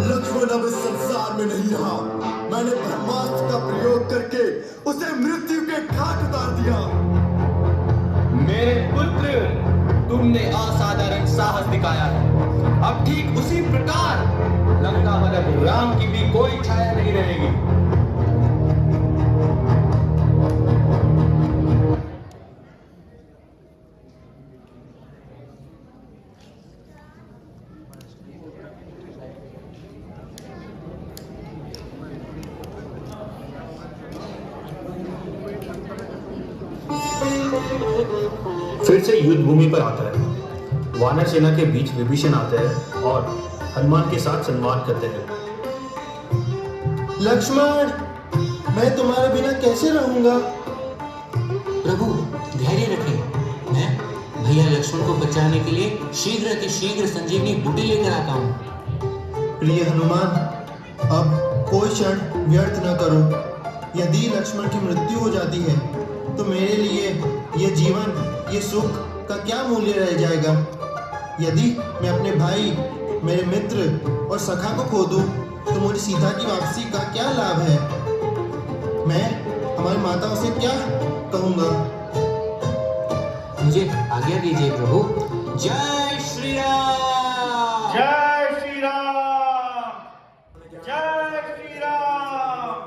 लक्ष्मण अब इस संसार में नहीं रहा। मैंने ब्रह्मास्त्र का प्रयोग करके उसे मृत्यु के घाट उतार दिया। मेरे पुत्र, तुमने असाधारण साहस दिखाया है। अब ठीक उसी प्रकार लंका पर अब राम की भी कोई छाया नहीं रहेगी। फिर से युद्ध भूमि पर आता है। वानर सेना के बीच विभीषण आते हैं और हनुमान के साथ संवाद करते हैं। लक्ष्मण, मैं तुम्हारे बिना कैसे रहूंगा? प्रभु धैर्य रखें। मैं भैया लक्ष्मण को बचाने के लिए शीघ्र के शीघ्र संजीवनी बूटी लेकर आता हूँ। प्रिय हनुमान, अब कोई क्षण व्यर्थ न करो। यदि लक्ष्मण की मृत्यु हो जाती है तो मेरे लिए ये जीवन, ये सुख का क्या मूल्य रह जाएगा? यदि मैं अपने भाई, मेरे मित्र और सखा को खो दूं तो मुझे सीता की वापसी का क्या लाभ है? मैं हमारी माताओं से क्या कहूंगा? मुझे आज्ञा दीजिए प्रभु। जय श्री राम। जय श्री राम। जय श्री राम।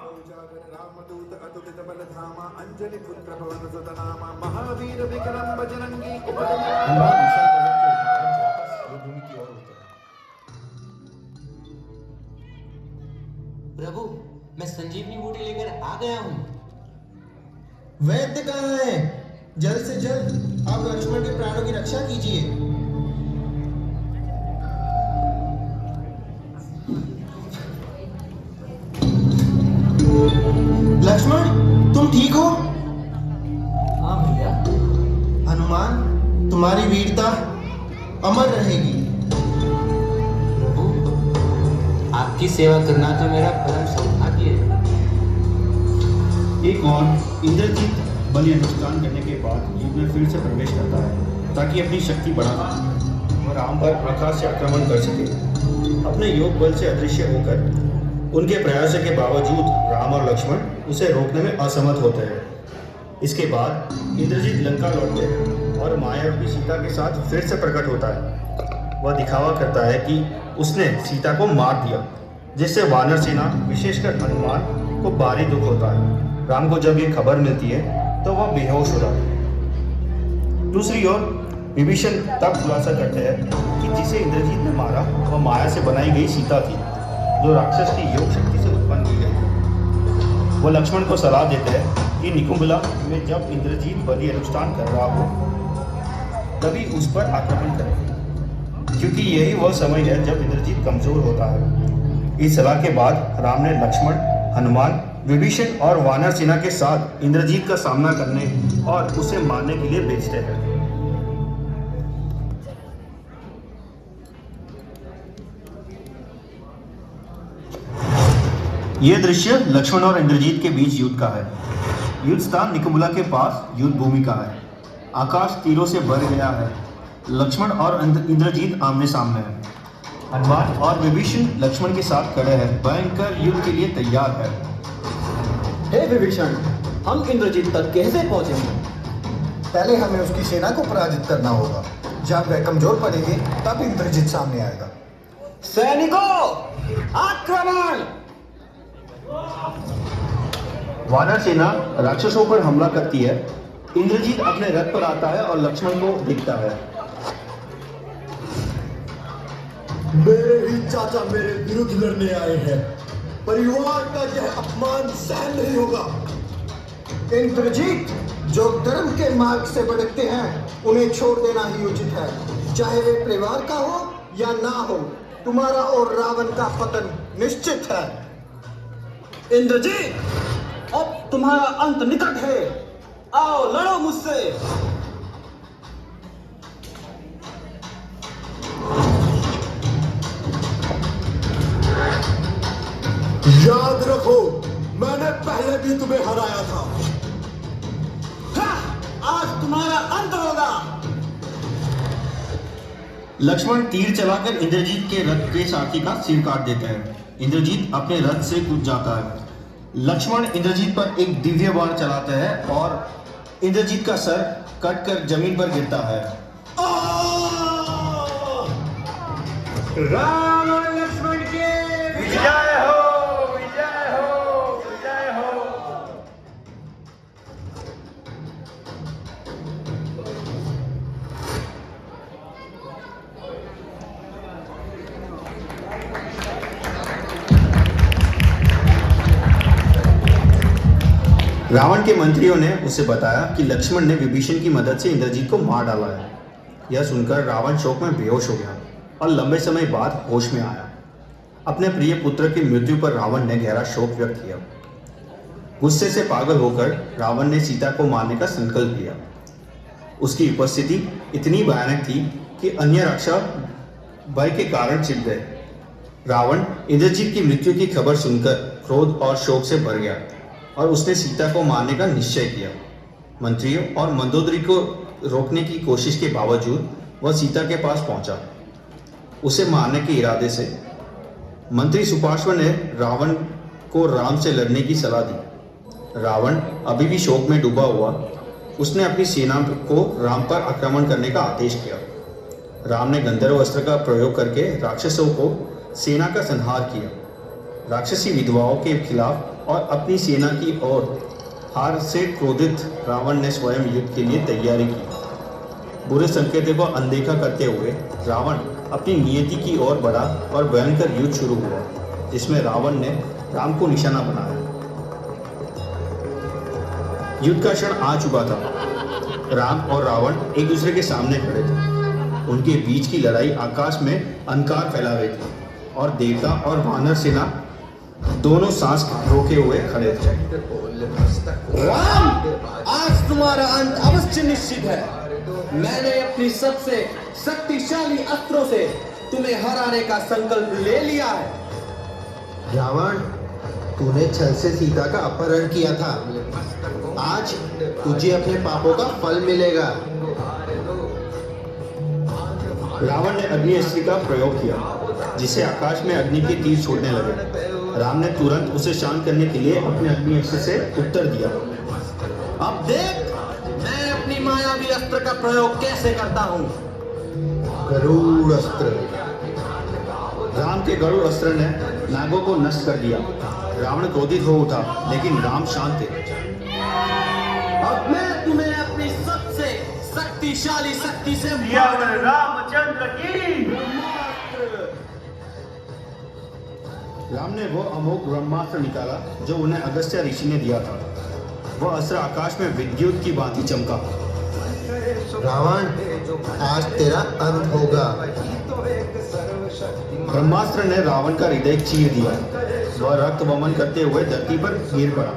प्रभु मैं संजीवनी बूटी लेकर आ गया हूँ। वैद्य कहाँ है? जल्द से जल्द आप लक्ष्मण के प्राणों की रक्षा कीजिए। लक्ष्मण, तुम ठीक हो? हाँ भैया। हनुमान, तुम्हारी वीरता अमर रहेगी। प्रभु आपकी सेवा करना तो मेरा परम सौभाग्य है। एक और इंद्रजीत बलि अनुष्ठान करने के बाद युद्ध में फिर से प्रवेश करता है ताकि अपनी शक्ति बढ़ा सके और राम पर आकाश से आक्रमण कर सके। अपने योग बल से अदृश्य होकर उनके प्रयासों के बावजूद राम और लक्ष्मण उसे रोकने में असमर्थ होते हैं। इसके बाद इंद्रजीत लंका लौटते हैं और मायावी सीता के साथ फिर से प्रकट होता है। वह दिखावा करता है कि उसने सीता को मार दिया, जिससे वानर सेना विशेषकर हनुमान को भारी दुख होता है। राम को जब ये खबर मिलती है तो वह बेहोश हो जाता है। दूसरी ओर विभीषण तब खुलासा करते हैं कि जिसे इंद्रजीत ने मारा वह माया से बनाई गई सीता थी, जो राक्षस की योग शक्ति से उत्पन्न की गई थी। वो लक्ष्मण को सलाह देते हैं कि निकुंभला में जब इंद्रजीत बलि अनुष्ठान कर रहा हो तभी उस पर आक्रमण करें, क्योंकि यही वह समय है जब इंद्रजीत कमजोर होता है। इस सलाह के बाद राम ने लक्ष्मण, हनुमान, विभीषण और वानर सेना के साथ इंद्रजीत का सामना करने और उसे मारने के लिए भेजते हैं। यह दृश्य लक्ष्मण और इंद्रजीत के बीच युद्ध का है। युद्ध स्थान निकुंभला के पास युद्ध भूमि का है। आकाश तीरों से भर गया है। लक्ष्मण और इंद्रजीत आमने सामने हैं। हनुमान और विभीषण लक्ष्मण के साथ खड़े हैं, भयंकर युद्ध के लिए तैयार है। हे विभीषण, हम इंद्रजीत तक कैसे पहुंचेंगे? पहले हमें उसकी सेना को पराजित करना होगा। जब वह कमजोर पड़ेगी तब इंद्रजीत सामने आएगा। सैनिकों, आक्रमण! वानर सेना राक्षसों पर हमला करती है। इंद्रजीत अपने रथ पर आता है और लक्ष्मण को देखता है। मेरे ही चाचा मेरे विरुद्ध लड़ने आए हैं। परिवार का यह अपमान सहन नहीं होगा। इंद्रजीत, जो धर्म के मार्ग से भटकते हैं उन्हें छोड़ देना ही उचित है, चाहे वे परिवार का हो या ना हो। तुम्हारा और रावण का पतन निश्चित है। इंद्रजीत, अब तुम्हारा अंत निकट है। आओ लड़ो मुझसे। याद रखो, मैंने पहले भी तुम्हें हराया था। आज तुम्हारा अंत होगा। लक्ष्मण तीर चलाकर इंद्रजीत के रथ के सारथी का सिर काट देते हैं। इंद्रजीत अपने रथ से कूद जाता है। लक्ष्मण इंद्रजीत पर एक दिव्य बाण चलाते हैं और इंद्रजीत का सर कटकर जमीन पर गिरता है। राम और लक्ष्मण के विजय हो, विजय हो, विजय हो। रावण के मंत्रियों ने उसे बताया कि लक्ष्मण ने विभीषण की मदद से इंद्रजीत को मार डाला है। यह सुनकर रावण शोक में बेहोश हो गया और लंबे समय बाद होश में आया। अपने प्रिय पुत्र की मृत्यु पर रावण ने गहरा शोक व्यक्त किया। गुस्से से पागल होकर रावण ने सीता को मारने का संकल्प लिया। उसकी उपस्थिति इतनी भयानक थी कि अन्य राक्षस भय के कारण छिप गए। रावण इंद्रजीत की मृत्यु की खबर सुनकर क्रोध और शोक से भर गया और उसने सीता को मारने का निश्चय किया। मंत्रियों और मंदोदरी को रोकने की कोशिश के बावजूद वह सीता के पास पहुंचा। उसे मारने के इरादे से मंत्री सुपार्श्व ने रावण को राम से लड़ने की सलाह दी। रावण अभी भी शोक में डूबा हुआ, उसने अपनी सेना को राम पर आक्रमण करने का आदेश किया। राम ने गंधर्व अस्त्र का प्रयोग करके राक्षसों को सेना का संहार किया। राक्षसी विधवाओं के खिलाफ और अपनी सेना की ओर हार से क्रोधित रावण ने स्वयं युद्ध के लिए तैयारी की। बुरे संकेतों को अनदेखा करते हुए रावण अपनी नियति की ओर बढ़ा और भयंकर युद्ध शुरू हुआ, जिसमें रावण ने राम को निशाना बनाया। युद्ध का क्षण आ चुका था। राम और रावण एक दूसरे के सामने खड़े थे। उनके बीच की लड़ाई आकाश में अंधकार फैला हुई थी और देवता और वानर सेना दोनों सांस रोके हुए खड़े थे। राम, आज तुम्हारा अंत अवश्य निश्चित है। मैंने अपनी सबसे शक्तिशाली अस्त्रों से तुम्हें हराने का संकल्प ले लिया है। रावण, तूने छल से सीता का अपहरण किया था। आज तुझे अपने पापों का फल मिलेगा। रावण ने अग्नि अस्त्र का प्रयोग किया, जिसे आकाश में अग्नि के तीर छोड़ने लगे। राम ने तुरंत उसे शांत करने के लिए अपने अग्नि अस्त्र से उत्तर दिया। अब देख, मैं अपनी मायावी अस्त्र का प्रयोग कैसे करता हूँ। गरुड़ अस्त्र। राम के गरुड़ अस्त्र ने नागों को नष्ट कर दिया। रावण क्रोधित हो उठा, लेकिन राम शांत थे। अब मैं तुम्हें अपनी सबसे शक्तिशाली शक्ति से रामचंद्र की। राम ने वो अमोघ ब्रह्मास्त्र निकाला जो उन्हें अगस्त्य ऋषि ने दिया था। वह अस्त्र आकाश में विद्युत की भांति चमका। रावण, आज तेरा अंत होगा। ब्रह्मास्त्र ने रावण का हृदय चीर दिया। वह रक्त वमन करते हुए धरती पर गिर पड़ा।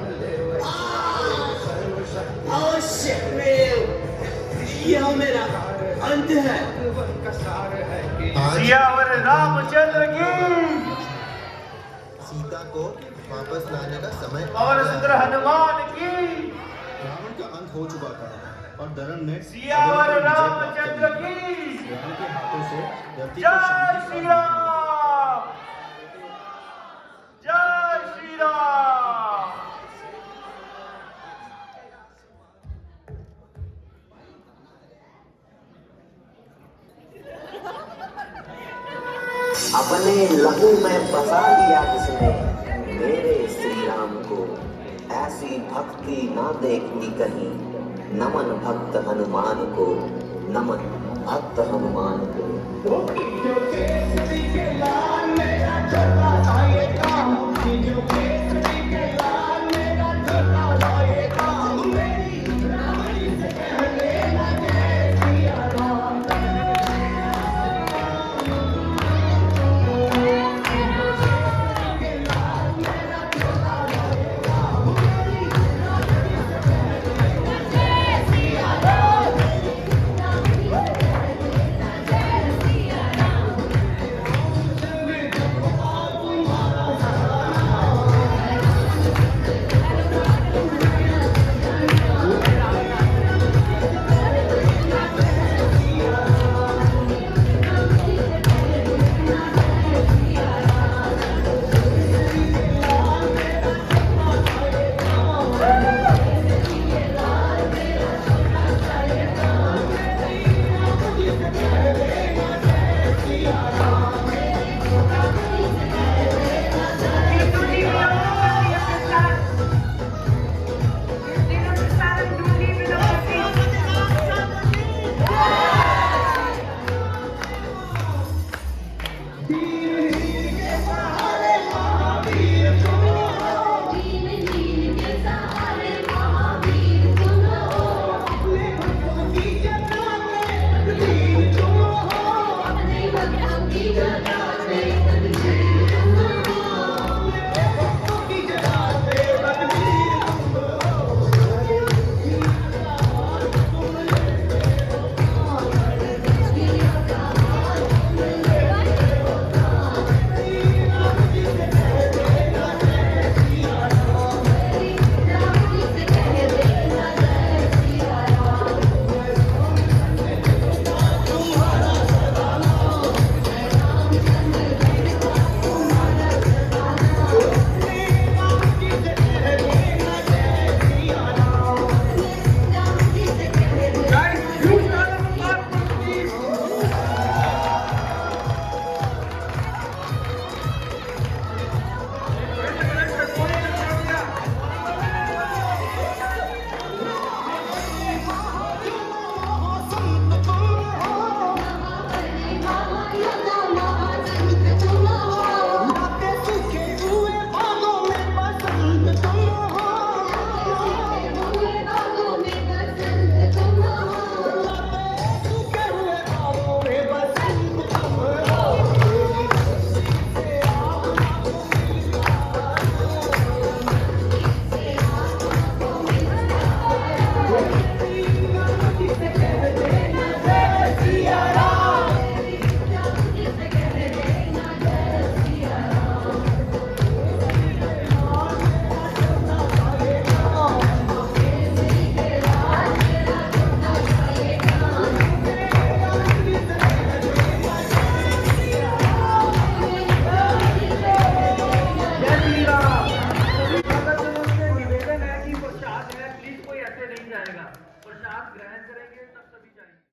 यह मेरा अंत है। सियावर रामचंद्र की। सीता को वापस लाने का समय और सुंदर हनुमान की। रावण का अंत हो चुका था और धर्म ने सियावर रामचंद्र की। राम के हाथों से धरती जय पर शांति श्री का राम, जय श्री राम। अपने लहू में बसा लिया जिसने मेरे श्री राम को, ऐसी भक्ति ना देखी कहीं। नमन भक्त हनुमान को, नमन भक्त हनुमान को। प्रसाद ग्रहण करेंगे तब तक